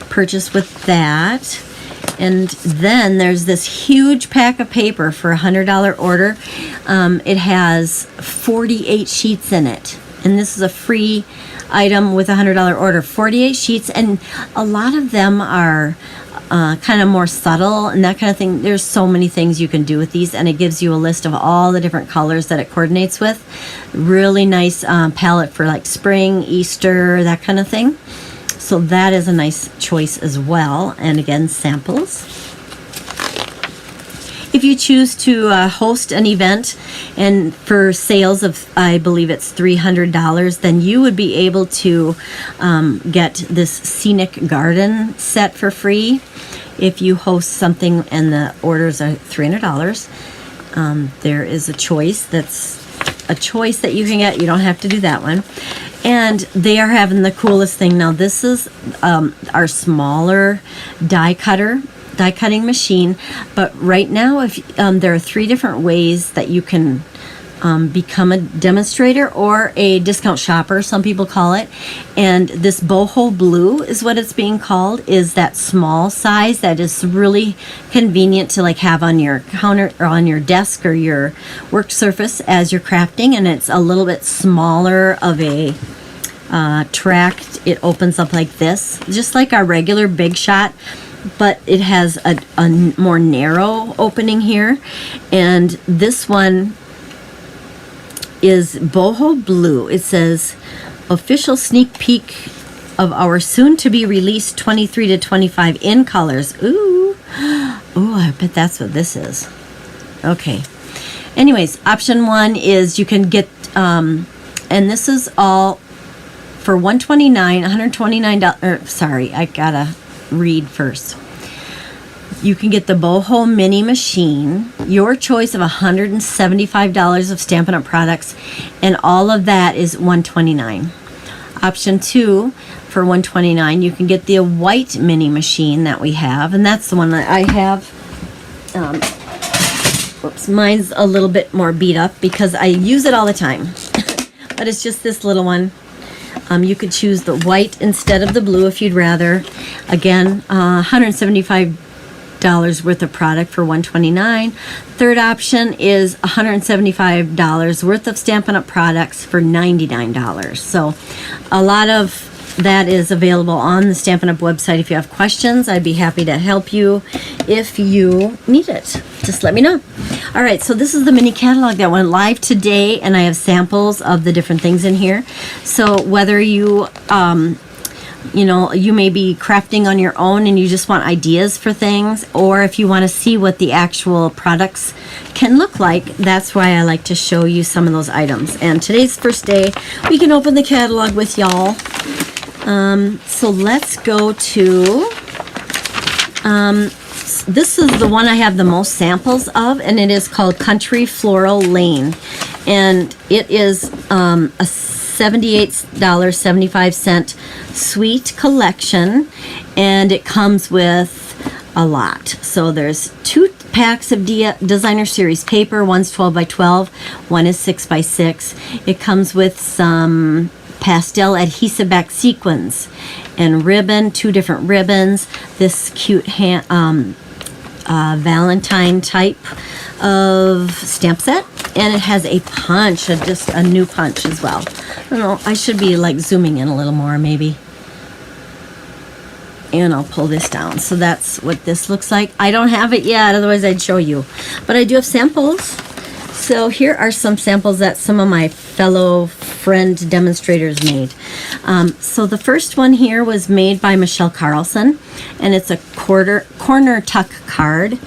[SPEAKER 1] purchased with that. And then there's this huge pack of paper for a $100 order. It has 48 sheets in it. And this is a free item with a $100 order. 48 sheets, and a lot of them are kind of more subtle and that kind of thing. There's so many things you can do with these, and it gives you a list of all the different colors that it coordinates with. Really nice palette for like spring, Easter, that kind of thing. So that is a nice choice as well. And again, samples. If you choose to host an event and for sales of, I believe it's $300, then you would be able to get this Scenic Garden set for free if you host something and the orders are $300. There is a choice that you can get. You don't have to do that one. And they are having the coolest thing. Now, this is our smaller die cutter die cutting machine. But right now, if there are 3 different ways that you can become a demonstrator or a discount shopper, some people call it. And this boho blue is what it's being called, is that small size that is really convenient to like have on your counter or on your desk or your work surface as you're crafting. And it's a little bit smaller of a tract. It opens up like this, just like our regular Big Shot, but it has a more narrow opening here. And this one is boho blue. It says official sneak peek of our soon to be released 23 to 25 in colors. Ooh, I bet that's what this is. Okay. Anyways, option 1 is you can get, and this is all for $129. Sorry, I gotta read first. You can get the boho mini machine, your choice of $175 of Stampin' Up! Products, and all of that is $129. Option 2, for $129, you can get the white mini machine that we have, and that's the one that I have. Mine's a little bit more beat up because I use it all the time, but it's just this little one. You could choose the white instead of the blue if you'd rather. Again, $175 worth of product for $129. Third option is $175 worth of Stampin' Up! Products for $99. So a lot of that is available on the Stampin' Up! Website. If you have questions, I'd be happy to help you if you need it. Just let me know. All right, so this is the mini catalog that went live today, and I have samples of the different things in here. So whether you you may be crafting on your own and you just want ideas for things, or if you want to see what the actual products can look like, that's why I like to show you some of those items. And today's first day, we can open the catalog with y'all. So let's go to, this is the one I have the most samples of, and it is called Country Floral Lane. And it is a $78.75 suite collection, and it comes with a lot. So there's 2 packs of designer series paper. One's 12 by 12, one is 6 by 6. It comes with some pastel adhesive back sequins and ribbon, 2 different ribbons, this cute Valentine type of stamp set, and it has a punch, just a new punch as well. I don't know, I should be like zooming in a little more maybe. And I'll pull this down. So that's what this looks like. I don't have it yet, otherwise I'd show you. But I do have samples. So here are some samples that some of my fellow friend demonstrators made. So the first one here was made by Michelle Carlson, and it's a corner tuck card.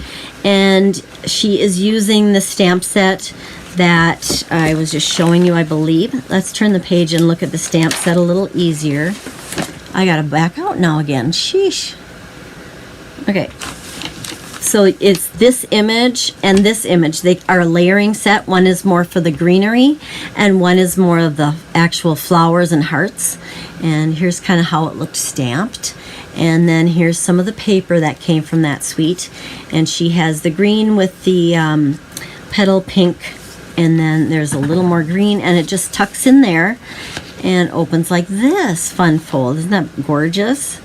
[SPEAKER 1] And she is using the stamp set that I was just showing you, I believe. Let's turn the page and look at the stamp set a little easier. I gotta back out now again. Sheesh. Okay. So it's this image and this image. They are a layering set. One is more for the greenery, and one is more of the actual flowers and hearts. And here's kind of how it looked stamped. And then here's some of the paper that came from that suite. And she has the green with the petal pink, and then there's a little more green, and it just tucks in there and opens like this. Fun fold. Isn't that gorgeous?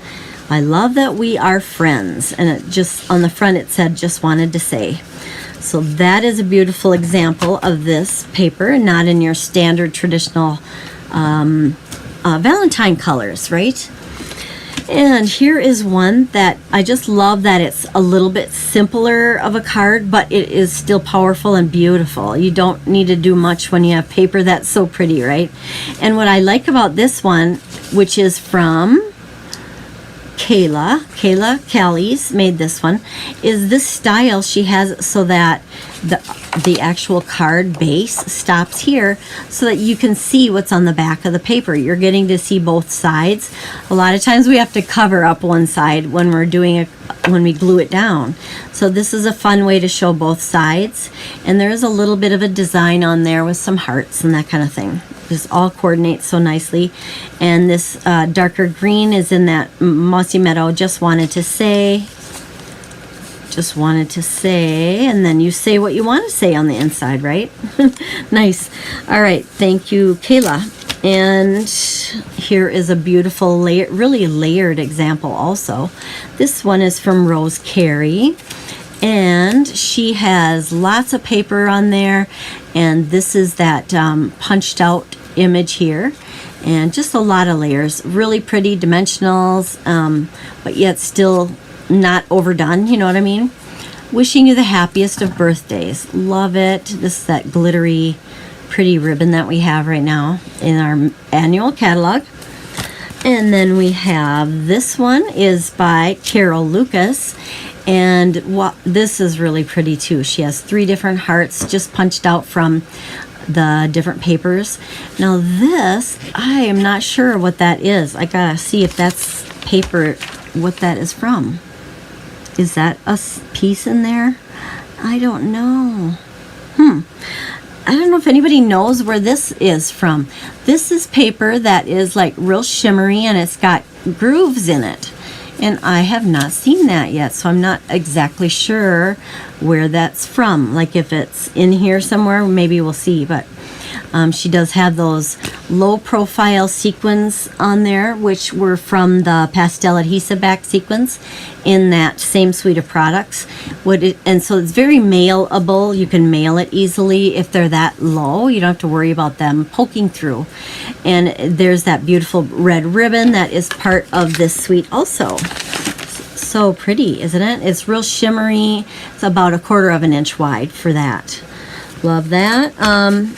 [SPEAKER 1] I love that we are friends. And it just, on the front it said, just wanted to say. So that is a beautiful example of this paper, not in your standard traditional Valentine colors, right? And here is one that I just love, that it's a little bit simpler of a card, but it is still powerful and beautiful. You don't need to do much when you have paper that's so pretty, right? And what I like about this one, which is from Kayla Callies made this one, is this style she has so that the actual card base stops here so that you can see what's on the back of the paper. You're getting to see both sides. A lot of times we have to cover up one side when we're doing when we glue it down. So this is a fun way to show both sides. And there is a little bit of a design on there with some hearts and that kind of thing. Just all coordinates so nicely. And this darker green is in that Mossy Meadow, just wanted to say. just wanted to say, and then you say what you want to say on the inside, right? Nice. All right, thank you, Kayla. And here is a beautiful, really layered example also. This one is from Rose Carey, and she has lots of paper on there, and this is that punched out image here, and just a lot of layers. Really pretty dimensionals, but yet still not overdone, you know what I mean? Wishing you the happiest of birthdays. Love it. This is that glittery pretty ribbon that we have right now in our annual catalog. And then we have this one is by Carol Lucas, and this is really pretty too. She has 3 different hearts just punched out from the different papers. Now this, I am not sure what that is. I gotta see if that's paper, what that is from. Is that a piece in there? I don't know. I don't know if anybody knows where this is from. This is paper that is like real shimmery, and it's got grooves in it. And I have not seen that yet, so I'm not exactly sure where that's from. Like if it's in here somewhere, maybe we'll see. But she does have those low profile sequins on there, which were from the pastel adhesive back sequins in that same suite of products. And so it's very mailable. You can mail it easily if they're that low. You don't have to worry about them poking through. And there's that beautiful red ribbon that is part of this suite also. So pretty, isn't it? It's real shimmery. It's about 1/4 of an inch wide for that. Love that.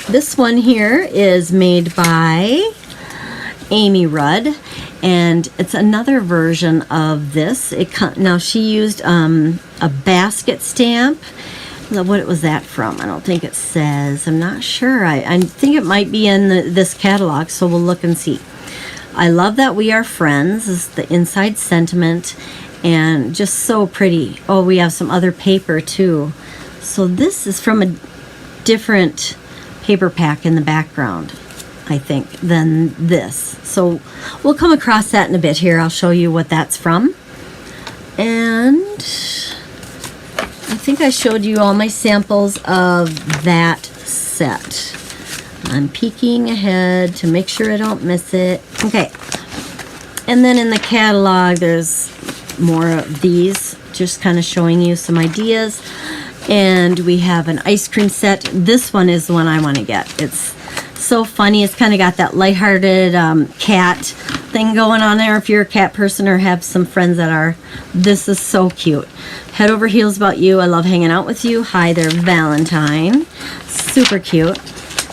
[SPEAKER 1] This one here is made by Amy Rudd, and it's another version of this. Now she used a basket stamp. What was that from? I don't think it says. I'm not sure. I think it might be in this catalog, so we'll look and see. I love that we are friends. This is the inside sentiment, and just so pretty. Oh, we have some other paper too. So this is from a different paper pack in the background, I think, than this. So we'll come across that in a bit here. I'll show you what that's from. And I think I showed you all my samples of that set. I'm peeking ahead to make sure I don't miss it. Okay. And then in the catalog, there's more of these, just kind of showing you some ideas. And we have an ice cream set. This one is the one I want to get. It's so funny. It's kind of got that lighthearted cat thing going on there. If you're a cat person or have some friends that are, this is so cute. Head over heels about you. I love hanging out with you. Hi there, Valentine. Super cute.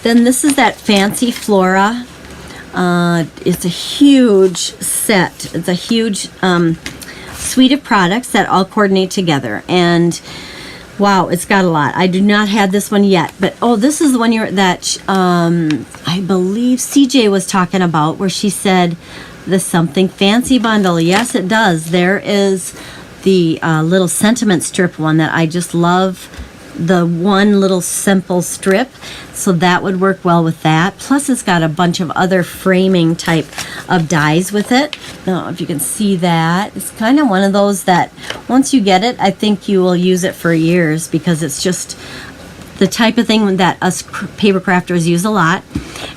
[SPEAKER 1] Then this is that fancy Flora. It's a huge set. It's a huge suite of products that all coordinate together. And wow, it's got a lot. I do not have this one yet, but oh, this is the one that I believe CJ was talking about, where she said the something fancy bundle. Yes, it does. There is the little sentiment strip one that I just love. The one little simple strip, so that would work well with that. Plus it's got a bunch of other framing type of dies with it. I don't know if you can see that. It's kind of one of those that once you get it, I think you will use it for years, because it's just the type of thing that us paper crafters use a lot.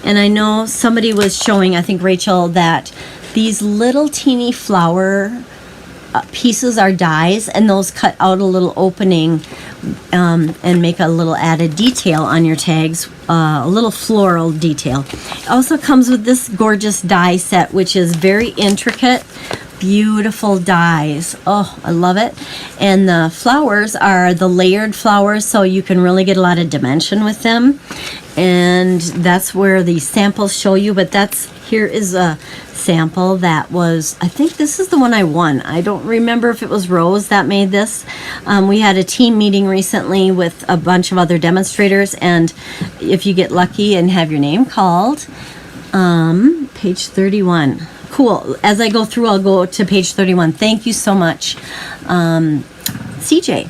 [SPEAKER 1] And I know somebody was showing, I think Rachel, that these little teeny flower pieces are dies, and those cut out a little opening and make a little added detail on your tags, a little floral detail. It also comes with this gorgeous die set, which is very intricate, beautiful dies. Oh, I love it. And the flowers are the layered flowers, so you can really get a lot of dimension with them. And that's where the samples show you, but here is a sample that was, I think this is the one I won. I don't remember if it was Rose that made this. We had a team meeting recently with a bunch of other demonstrators, and if you get lucky and have your name called, page 31. Cool. As I go through, I'll go to page 31. Thank you so much, CJ.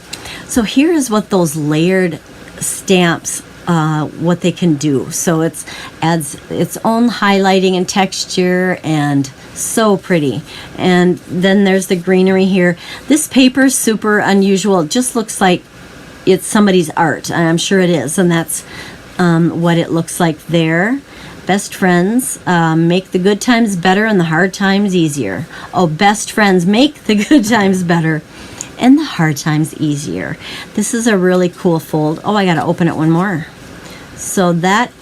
[SPEAKER 1] So here is what those layered stamps, what they can do. So it adds its own highlighting and texture and So pretty. And then there's the greenery here. This paper is super unusual. It just looks like it's somebody's art, and I'm sure it is, and that's what it looks like there. Best friends make the good times better and the hard times easier. Oh, best friends make the good times better and the hard times easier. This is a really cool fold. Oh, I got to open it one more. So that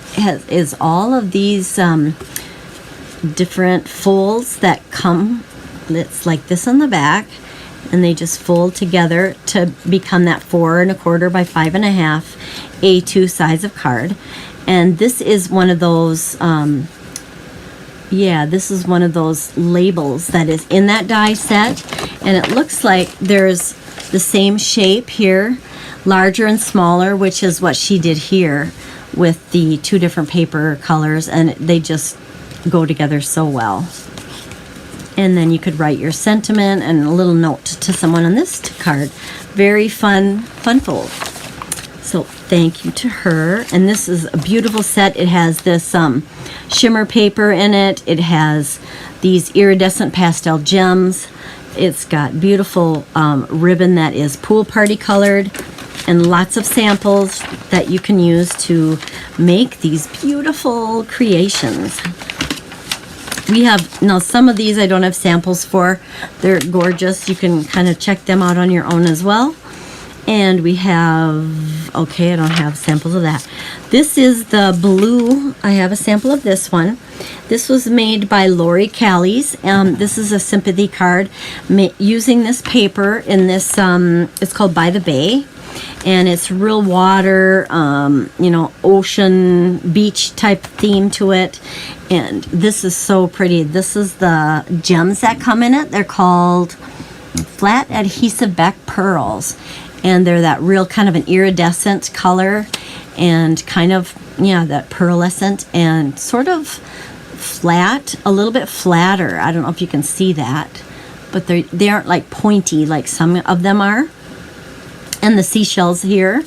[SPEAKER 1] is all of these different folds that come. It's like this on the back, and they just fold together to become that 4 1/4 by 5 1/2 A2 size of card. And this is one of those, this is one of those labels that is in that die set. And it looks like there's the same shape here, larger and smaller, which is what she did here with the 2 different paper colors. And they just go together so well. And then you could write your sentiment and a little note to someone on this card. Very fun fold. So thank you to her. And this is a beautiful set. It has this shimmer paper in it. It has these iridescent pastel gems. It's got beautiful ribbon that is pool party colored, and lots of samples that you can use to make these beautiful creations. We have, now some of these I don't have samples for. They're gorgeous. You can kind of check them out on your own as well. And we have, okay, I don't have samples of that. This is the blue. I have a sample of this one. This was made by Lori Callies. This is a sympathy card using this paper in this, it's called By the Bay. And it's real water, ocean, beach type theme to it. And this is so pretty. This is the gems that come in it. They're called flat adhesive back pearls. And they're that real kind of an iridescent color and kind of, that pearlescent and sort of flat, a little bit flatter. I don't know if you can see that, but they aren't like pointy like some of them are. And the seashells here,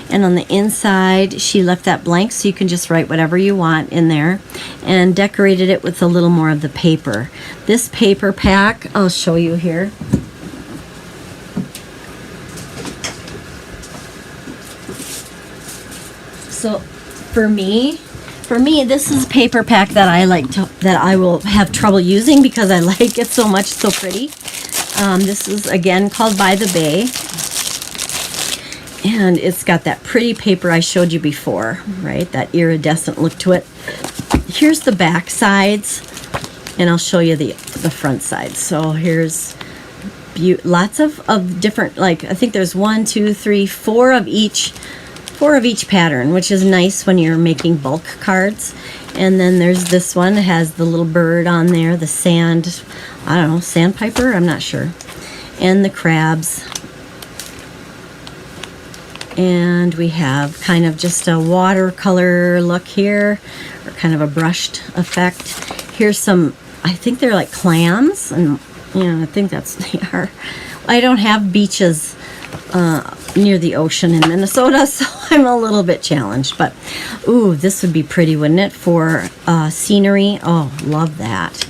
[SPEAKER 1] and on the inside she left that blank, so you can just write whatever you want in there, and decorated it with a little more of the paper. This paper pack, I'll show you here. So for me, this is a paper pack that I will have trouble using because I like it so much, so pretty. This is again called By the Bay. And it's got that pretty paper I showed you before, right? That iridescent look to it. Here's the back sides, and I'll show you the front sides. So here's lots of different, like I think there's 1, 2, 3, 4 of each pattern, which is nice when you're making bulk cards. And then there's this one. It has the little bird on there, the sandpiper, I'm not sure, and the crabs. And we have kind of just a watercolor look here, or kind of a brushed effect. Here's some, I think they're like clams, and I think they are. I don't have beaches near the ocean in Minnesota, so I'm a little bit challenged. But, ooh, this would be pretty, wouldn't it, for scenery? Oh, love that.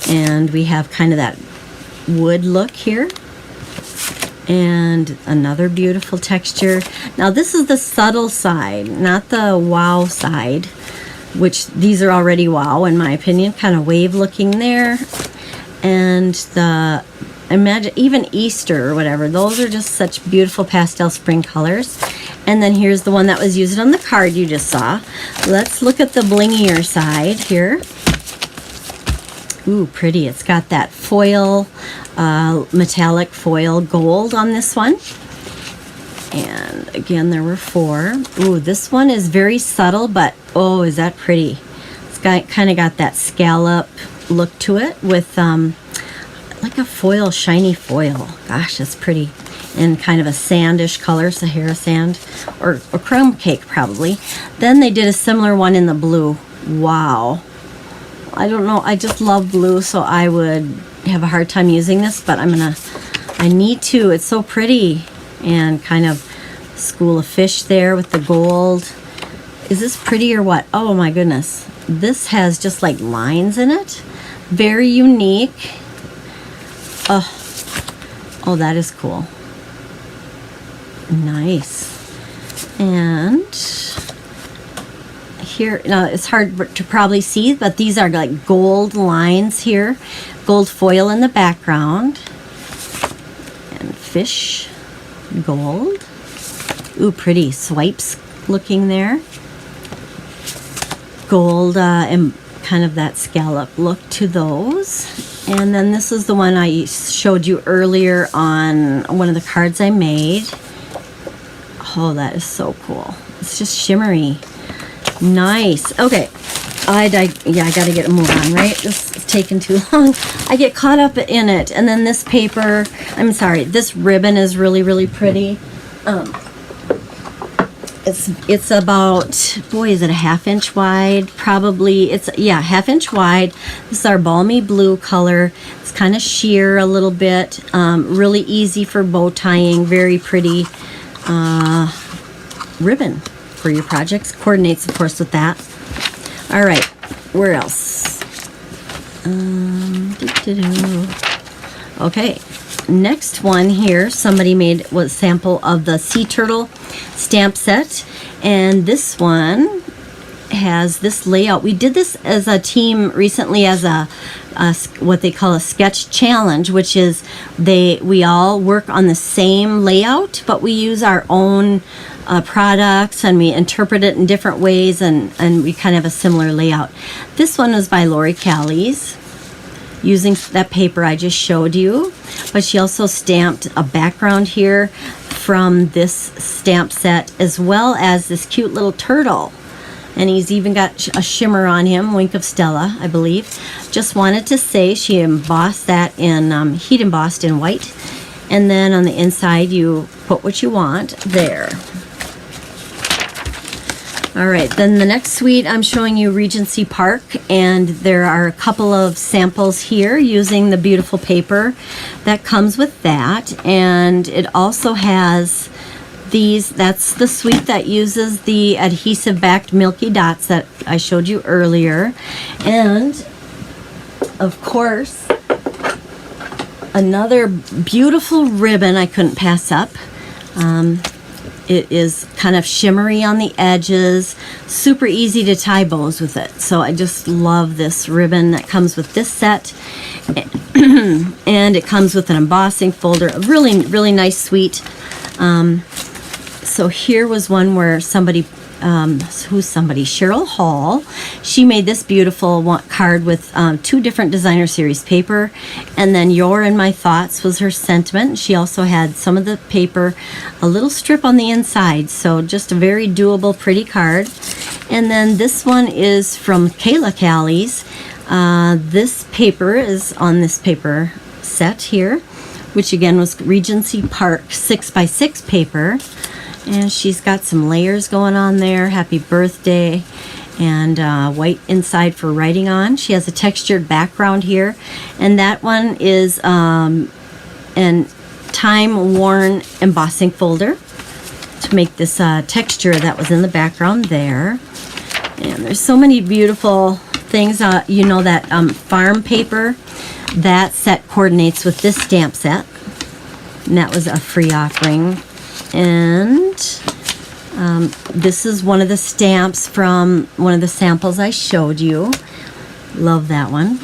[SPEAKER 1] And we have kind of that wood look here. And another beautiful texture. Now this is the subtle side, not the wow side, which these are already wow in my opinion, kind of wave looking there. And imagine even Easter or whatever, those are just such beautiful pastel spring colors. And then here's the one that was used on the card you just saw. Let's look at the blingier side here. Ooh, pretty. It's got that foil, metallic foil gold on this one. And again, there were 4. Ooh, this one is very subtle, but oh, is that pretty. It's kind of got that scallop look to it with like a foil, shiny foil. Gosh, that's pretty. And kind of a sandish color, Sahara sand, or crumb cake probably. Then they did a similar one in the blue. Wow. I don't know, I just love blue, so I would have a hard time using this, but I need to. It's so pretty. And kind of school of fish there with the gold. Is this pretty or what? Oh my goodness. This has just like lines in it Very unique. Oh, that is cool. Nice. And here, now it's hard to probably see, but these are like gold lines here. Gold foil in the background. And fish, gold. Ooh, pretty swipes looking there. Gold and kind of that scallop look to those. And then this is the one I showed you earlier on one of the cards I made. Oh, that is so cool. It's just shimmery. Nice. Okay. I gotta get a move on, right? This is taking too long. I get caught up in it. And then this paper, I'm sorry, this ribbon is really, really pretty. It's about, boy, is it a 1/2 inch wide? Probably, ½ inch wide. This is our balmy blue color. It's kind of sheer a little bit. Really easy for bow tying. Very pretty ribbon for your projects. Coordinates, of course, with that. All right, where else? Okay, next one here, somebody made was a sample of the Sea Turtle stamp set, and this one has this layout. We did this as a team recently as a what they call a sketch challenge, which is we all work on the same layout, but we use our own products and we interpret it in different ways, and we kind of have a similar layout. This one was by Lori Callies, using that paper I just showed you, but she also stamped a background here from this stamp set, as well as this cute little turtle. And he's even got a shimmer on him, Wink of Stella, I believe. Just wanted to say she embossed that in, heat embossed in white. And then on the inside, you put what you want there. All right, then the next suite, I'm showing you Regency Park, and there are a couple of samples here using the beautiful paper that comes with that. And it also has these, that's the suite that uses the adhesive backed milky dots that I showed you earlier. And of course, another beautiful ribbon I couldn't pass up. It is kind of shimmery on the edges, super easy to tie bows with it. So I just love this ribbon that comes with this set. And it comes with an embossing folder, a really, really nice suite. So here was one where somebody, Cheryl Hall, she made this beautiful card with 2 different designer series paper, and then Your and My Thoughts was her sentiment. She also had some of the paper, a little strip on the inside, so just a very doable, pretty card. And then this one is from Kayla Callies. This paper is on this paper set here, which again was Regency Park 6x6 paper. And she's got some layers going on there. Happy birthday. And white inside for writing on. She has a textured background here. And that one is an time-worn embossing folder to make this texture that was in the background there. And there's so many beautiful things. You know that farm paper, that set coordinates with this stamp set. And that was a free offering. And this is one of the stamps from one of the samples I showed you. Love that one.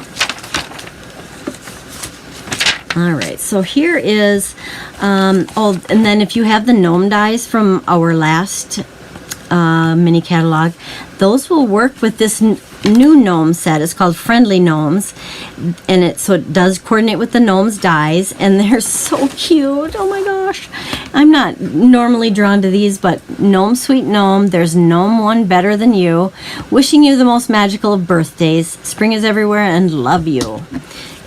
[SPEAKER 1] All right, so here is, and then if you have the gnome dies from our last mini catalog, those will work with this new gnome set. It's called Friendly Gnomes, and it does coordinate with the gnomes dies, and they're so cute. Oh my gosh, I'm not normally drawn to these, but Gnome Sweet Gnome, there's gnome one better than you, wishing you the most magical of birthdays, spring is everywhere, and love you.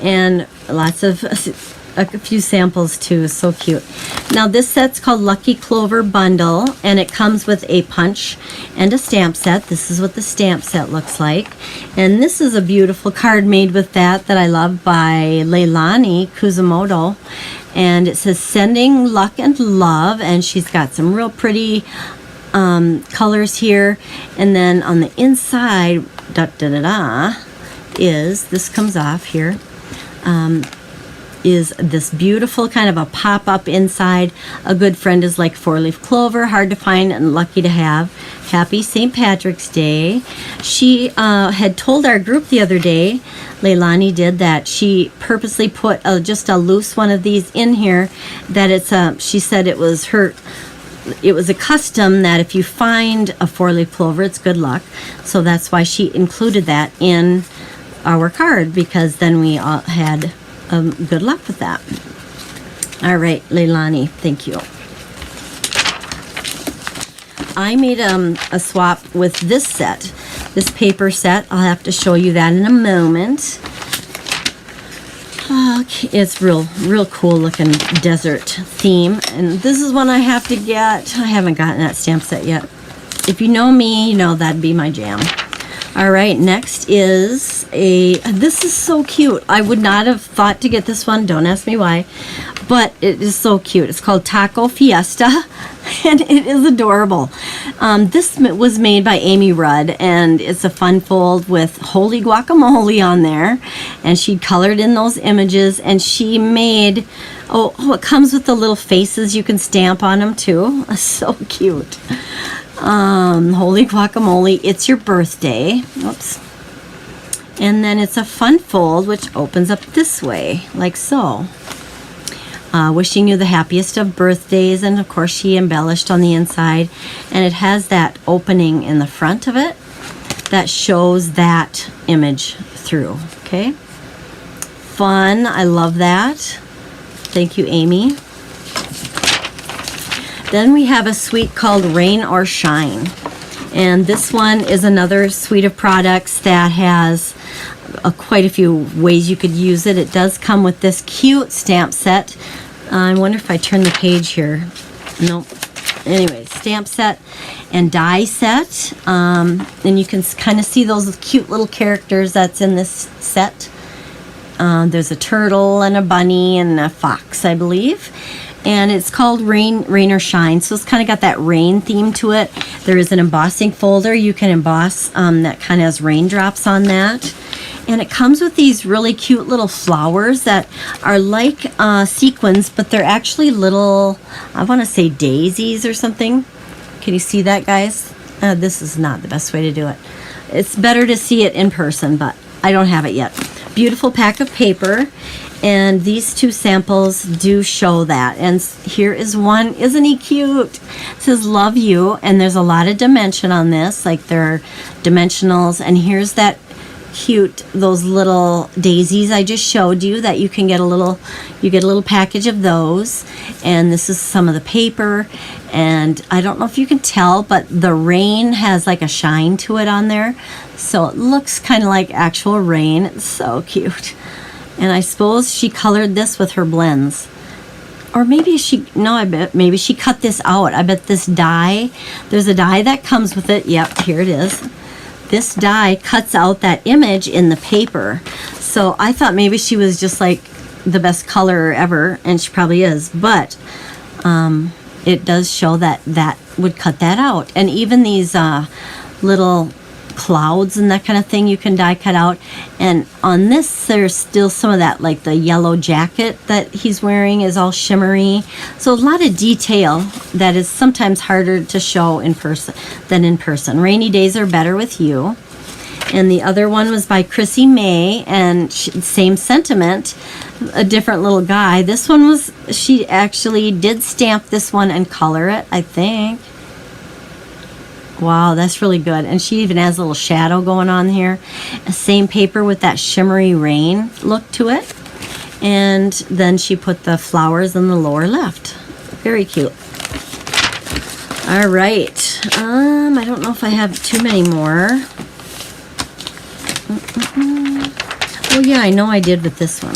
[SPEAKER 1] And lots of a few samples too, so cute. Now this set's called Lucky Clover Bundle, and it comes with a punch and a stamp set. This is what the stamp set looks like, and this is a beautiful card made with that I love by Leilani Kuzumoto, and it says sending luck and love, and she's got some real pretty colors here. And then on the inside, is, this comes off here, is this beautiful kind of a pop-up inside. A good friend is like four-leaf clover, hard to find and lucky to have. Happy St. Patrick's Day. She had told our group the other day, Leilani did, that she purposely put just a loose one of these in here, that it's she said it was a custom that if you find a four-leaf clover, it's good luck. So that's why she included that in our card, because then we all had good luck with that. All right, Leilani, thank you. I made a swap with this set, this paper set. I'll have to show you that in a moment. Okay, it's real cool looking desert theme, and this is one I have to get. I haven't gotten that stamp set yet. If you know me, you know that'd be my jam. All right, next is this is so cute. I would not have thought to get this one. Don't ask me why, but it is so cute. It's called Taco Fiesta, and it is adorable. This was made by Amy Rudd, and it's a fun fold with holy guacamole on there, and she colored in those images, and she made, it comes with the little faces you can stamp on them too. So cute. Holy guacamole, it's your birthday. Oops. And then it's a fun fold which opens up this way, like so. Wishing you the happiest of birthdays, and of course she embellished on the inside, and it has that opening in the front of it that shows that image through. Okay, fun. I love that. Thank you, Amy. Then we have a suite called Rain or Shine, and this one is another suite of products that has quite a few ways you could use it. It does come with this cute stamp set. I wonder if I turn the page here. Nope. Anyway, stamp set and die set, and you can kind of see those cute little characters that's in this set. There's a turtle and a bunny and a fox, I believe. And it's called Rain or Shine, so it's kind of got that rain theme to it. There is an embossing folder. You can emboss that kind of has raindrops on that. And it comes with these really cute little flowers that are like sequins, but they're actually little, I want to say daisies or something. Can you see that, guys? This is not the best way to do it. It's better to see it in person, but I don't have it yet. Beautiful pack of paper. And these two samples do show that. And here is one. Isn't he cute? It says love you. And there's a lot of dimension on this. Like there are dimensionals. And here's that cute, those little daisies I just showed you that you can get you get a little package of those. And this is some of the paper. And I don't know if you can tell, but the rain has like a shine to it on there. So it looks kind of like actual rain. It's so cute. And I suppose she colored this with her blends. Or maybe I bet maybe she cut this out. I bet this die, there's a die that comes with it. Yep, here it is. This die cuts out that image in the paper. So I thought maybe she was just like the best colorer ever, and she probably is. But it does show that would cut that out. And even these little clouds and that kind of thing you can die cut out. And on this there's still some of that, like the yellow jacket that he's wearing is all shimmery, so a lot of detail that is sometimes harder to show in person than in person. Rainy days are better with you. And the other one was by Chrissy May, and same sentiment, a different little guy. This one was, she actually did stamp this one and color it, I think. Wow, that's really good. And she even has a little shadow going on here. Same paper with that shimmery rain look to it. And then she put the flowers in the lower left. Very cute. All right. I don't know if I have too many more. Oh yeah, I know I did with this one.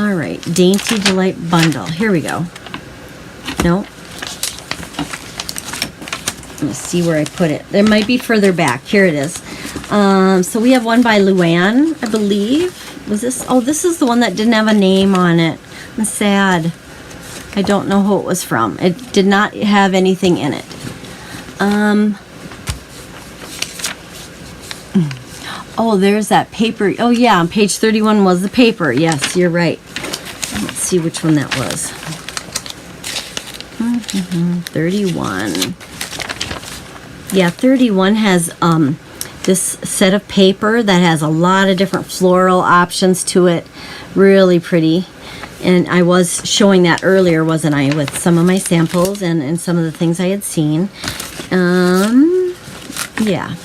[SPEAKER 1] All right, Dainty Delight Bundle. Here we go. Nope. Let me see where I put it. There might be further back. Here it is. So we have one by Luann, I believe. Was this? Oh, this is the one that didn't have a name on it. I'm sad. I don't know who it was from. It did not have anything in it. Oh, there's that paper. Oh, yeah, on page 31 was the paper. Yes, you're right. Let's see which one that was. 31. Yeah, 31 has this set of paper that has a lot of different floral options to it. Really pretty. And I was showing that earlier, wasn't I, with some of my samples and some of the things I had seen. Yeah.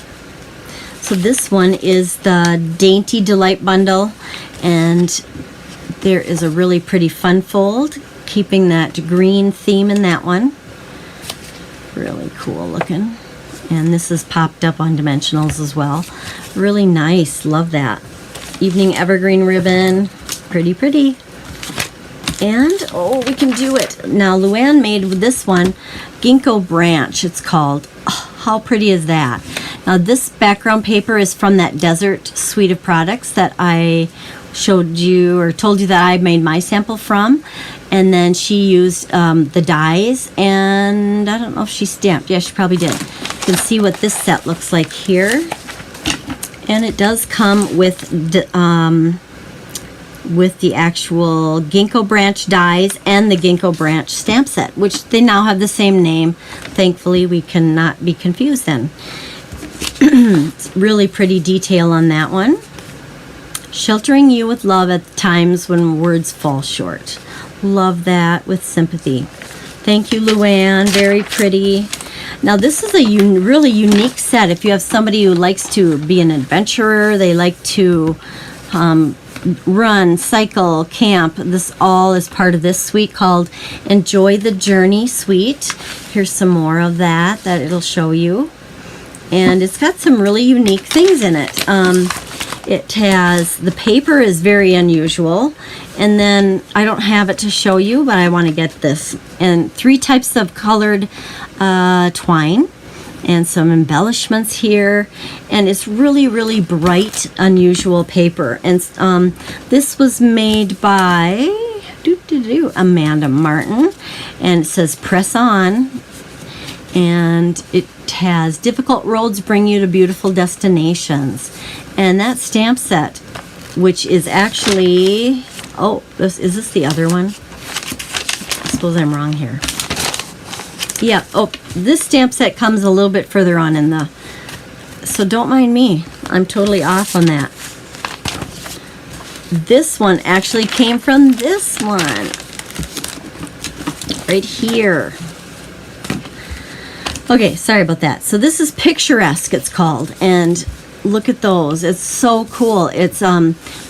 [SPEAKER 1] So this one is the Dainty Delight Bundle, and there is a really pretty fun fold, keeping that green theme in that one. Really cool looking. And this is popped up on dimensionals as well. Really nice. Love that. Evening evergreen ribbon. Pretty, pretty. And, oh, we can do it. Now, Luann made this one, Ginkgo Branch, it's called. Oh, how pretty is that? Now, this background paper is from that Desert suite of products that I showed you or told you that I made my sample from. And then she used the dyes, and I don't know if she stamped. Yeah, she probably did. You can see what this set looks like here. And it does come with the actual Ginkgo Branch dies and the Ginkgo Branch stamp set, which they now have the same name. Thankfully, we cannot be confused then. It's really pretty detail on that one. Sheltering you with love at times when words fall short. Love that, with sympathy. Thank you, Luann. Very pretty. Now, this is a really unique set. If you have somebody who likes to be an adventurer, they like to run, cycle, camp. This all is part of this suite called Enjoy the Journey Suite. Here's some more of that it'll show you. And it's got some really unique things in it. It has, the paper is very unusual. And then I don't have it to show you, but I want to get this. And 3 types of colored twine. And some embellishments here, and it's really, really bright, unusual paper. And this was made by Amanda Martin, and it says press on, and it has difficult roads bring you to beautiful destinations. And that stamp set, which is actually, is this the other one? I suppose I'm wrong here. Yeah, this stamp set comes a little bit further on in the, so don't mind me. I'm totally off on that. This one actually came from this one. Right here. Okay, sorry about that. So this is Picturesque, it's called, and look at those. It's so cool. It's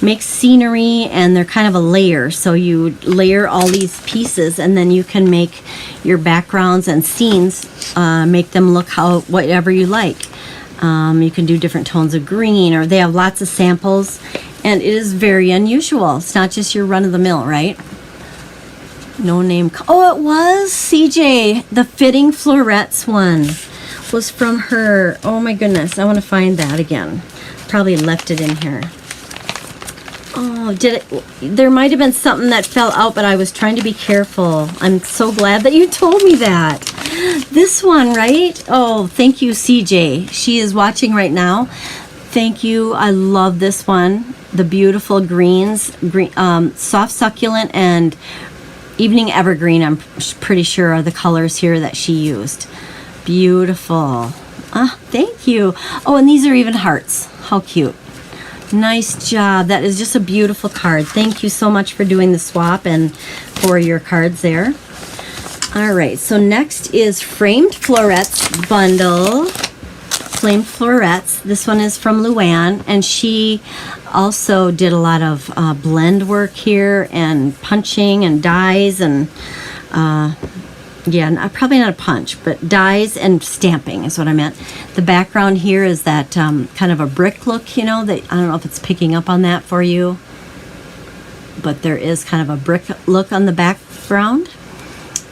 [SPEAKER 1] makes scenery, and they're kind of a layer. So you layer all these pieces, and then you can make your backgrounds and scenes, make them look whatever you like. You can do different tones of green, or they have lots of samples, and it is very unusual. It's not just your run-of-the-mill, right? No name. Oh, it was CJ. The Fitting Florets one was from her. Oh my goodness, I want to find that again. Probably left it in here. Oh, did it? There might have been something that fell out, but I was trying to be careful. I'm so glad that you told me that. This one, right? Oh, thank you, CJ. She is watching right now. Thank you. I love this one. The beautiful greens, soft succulent and evening evergreen, I'm pretty sure, are the colors here that she used. Beautiful. Thank you. Oh, and these are even hearts. How cute. Nice job. That is just a beautiful card. Thank you so much for doing the swap and for your cards there. All right, so next is Framed Florets Bundle. Framed Florets. This one is from Luann, and she also did a lot of blend work here and punching and dyes and probably not a punch, but dyes and stamping is what I meant. The background here is that kind of a brick look, you know, that I don't know if it's picking up on that for you, but there is kind of a brick look on the background.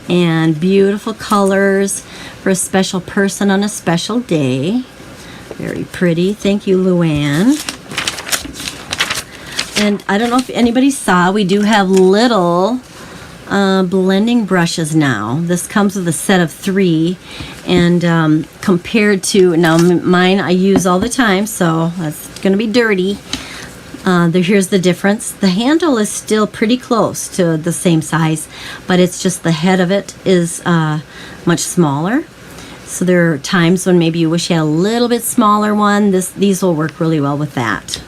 [SPEAKER 1] And beautiful colors for a special person on a special day. Very pretty. Thank you, Luann. And I don't know if anybody saw, we do have little blending brushes now. This comes with a set of 3, and compared to, now mine I use all the time, so that's going to be dirty. Here's the difference. The handle is still pretty close to the same size, but it's just the head of it is much smaller. So there are times when maybe you wish you had a little bit smaller one. These will work really well with that.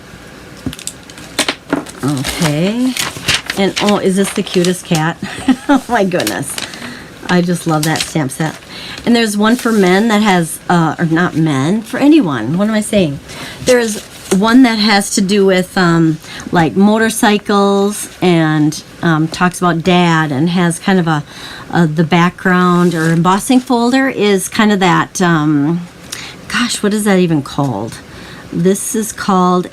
[SPEAKER 1] Okay. And oh, is this the cutest cat? Oh my goodness. I just love that stamp set. And there's one for men that has, or not men, for anyone. What am I saying? There's one that has to do with like motorcycles and talks about dad, and has kind of the background or embossing folder is kind of that, gosh, what is that even called? This is called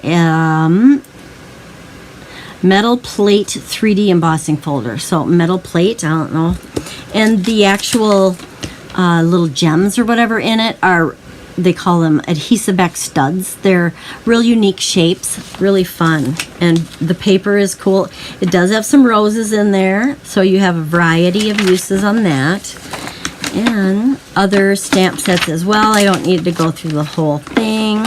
[SPEAKER 1] metal plate 3D embossing folder. So metal plate, I don't know. And the actual little gems or whatever in it are, they call them adhesive back studs. They're real unique shapes, really fun. And the paper is cool. It does have some roses in there, so you have a variety of uses on that. And other stamp sets as well. I don't need to go through the whole thing.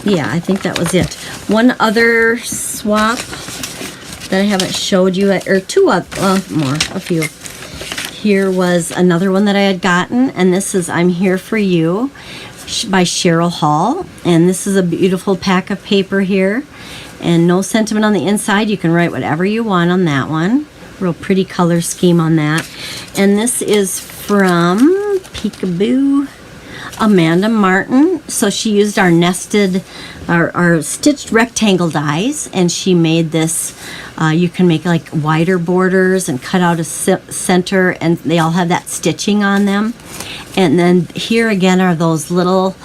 [SPEAKER 1] Yeah, I think that was it. One other swap that I haven't showed you, or a few. Here was another one that I had gotten, and this is I'm Here For You by Cheryl Hall. And this is a beautiful pack of paper here, and no sentiment on the inside. You can write whatever you want on that one. Real pretty color scheme on that. And this is from Peekaboo Amanda Martin. So she used our nested, our stitched rectangle dies, and she made this. You can make like wider borders and cut out a center, and they all have that stitching on them. And then here again are those little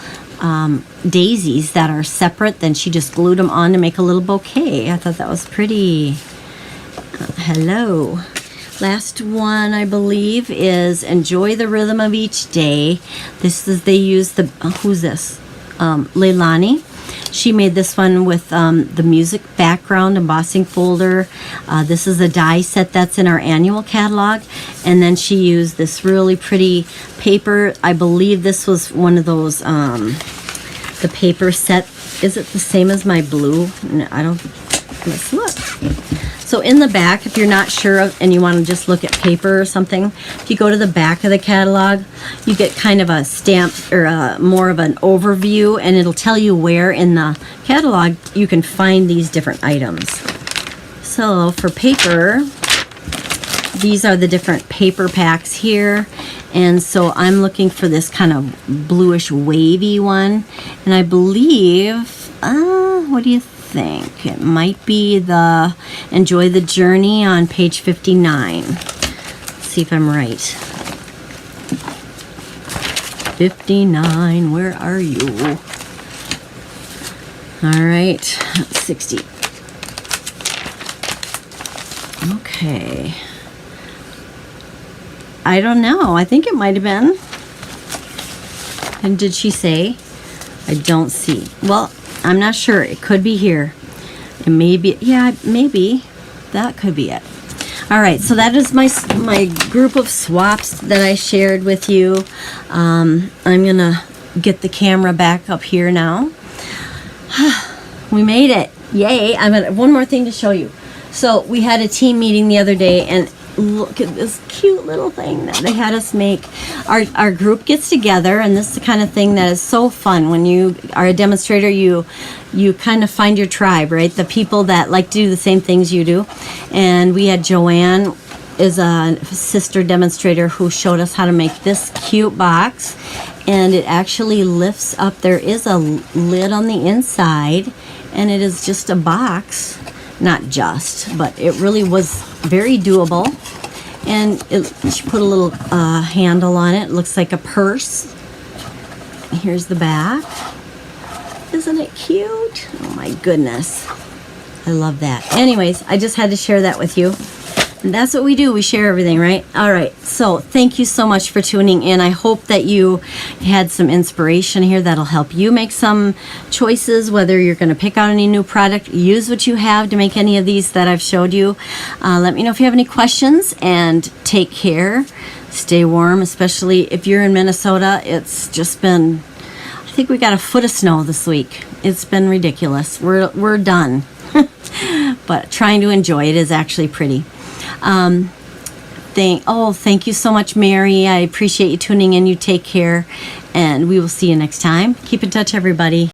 [SPEAKER 1] daisies that are separate. Then she just glued them on to make a little bouquet. I thought that was pretty. Hello. Last one, I believe, is Enjoy the Rhythm of Each Day. They use the, who's this? Leilani. She made this one with the music background embossing folder. This is a die set that's in our annual catalog. And then she used this really pretty paper. I believe this was one of those, the paper set. Is it the same as my blue? No, I don't, let's look. So in the back, if you're not sure of, and you want to just look at paper or something, if you go to the back of the catalog, you get kind of a stamp or more of an overview, and it'll tell you where in the catalog you can find these different items. So for paper, these are the different paper packs here. And so I'm looking for this kind of bluish wavy one. And I believe, what do you think? It might be the Enjoy the Journey on page 59. Let's see if I'm right. 59, where are you? All right, 60. Okay. I don't know. I think it might have been. And did she say? I don't see. Well, I'm not sure. It could be here. It may be. Yeah, maybe. That could be it. All right. So that is my group of swaps that I shared with you. I'm going to get the camera back up here now. We made it. Yay. I'm gonna, one more thing to show you. So we had a team meeting the other day, and look at this cute little thing that they had us make. Our group gets together, and this is the kind of thing that is so fun. When you are a demonstrator, you kind of find your tribe, right? The people that like to do the same things you do. And we had Joanne is a sister demonstrator who showed us how to make this cute box, and it actually lifts up. There is a lid on the inside, and it is just a box. Not just, but it really was very doable. And she put a little handle on it. It looks like a purse. Here's the back. Isn't it cute? Oh my goodness. I love that. Anyways, I just had to share that with you. And that's what we do. We share everything, right? All right. So thank you so much for tuning in. I hope that you had some inspiration here that'll help you make some choices, whether you're going to pick out any new product, use what you have to make any of these that I've showed you. Let me know if you have any questions, and take care. Stay warm, especially if you're in Minnesota. It's just been think we got a foot of snow this week. It's been ridiculous. We're done. But trying to enjoy it is actually pretty. Thank you so much, Mary. I appreciate you tuning in. You take care, and we will see you next time. Keep in touch, everybody.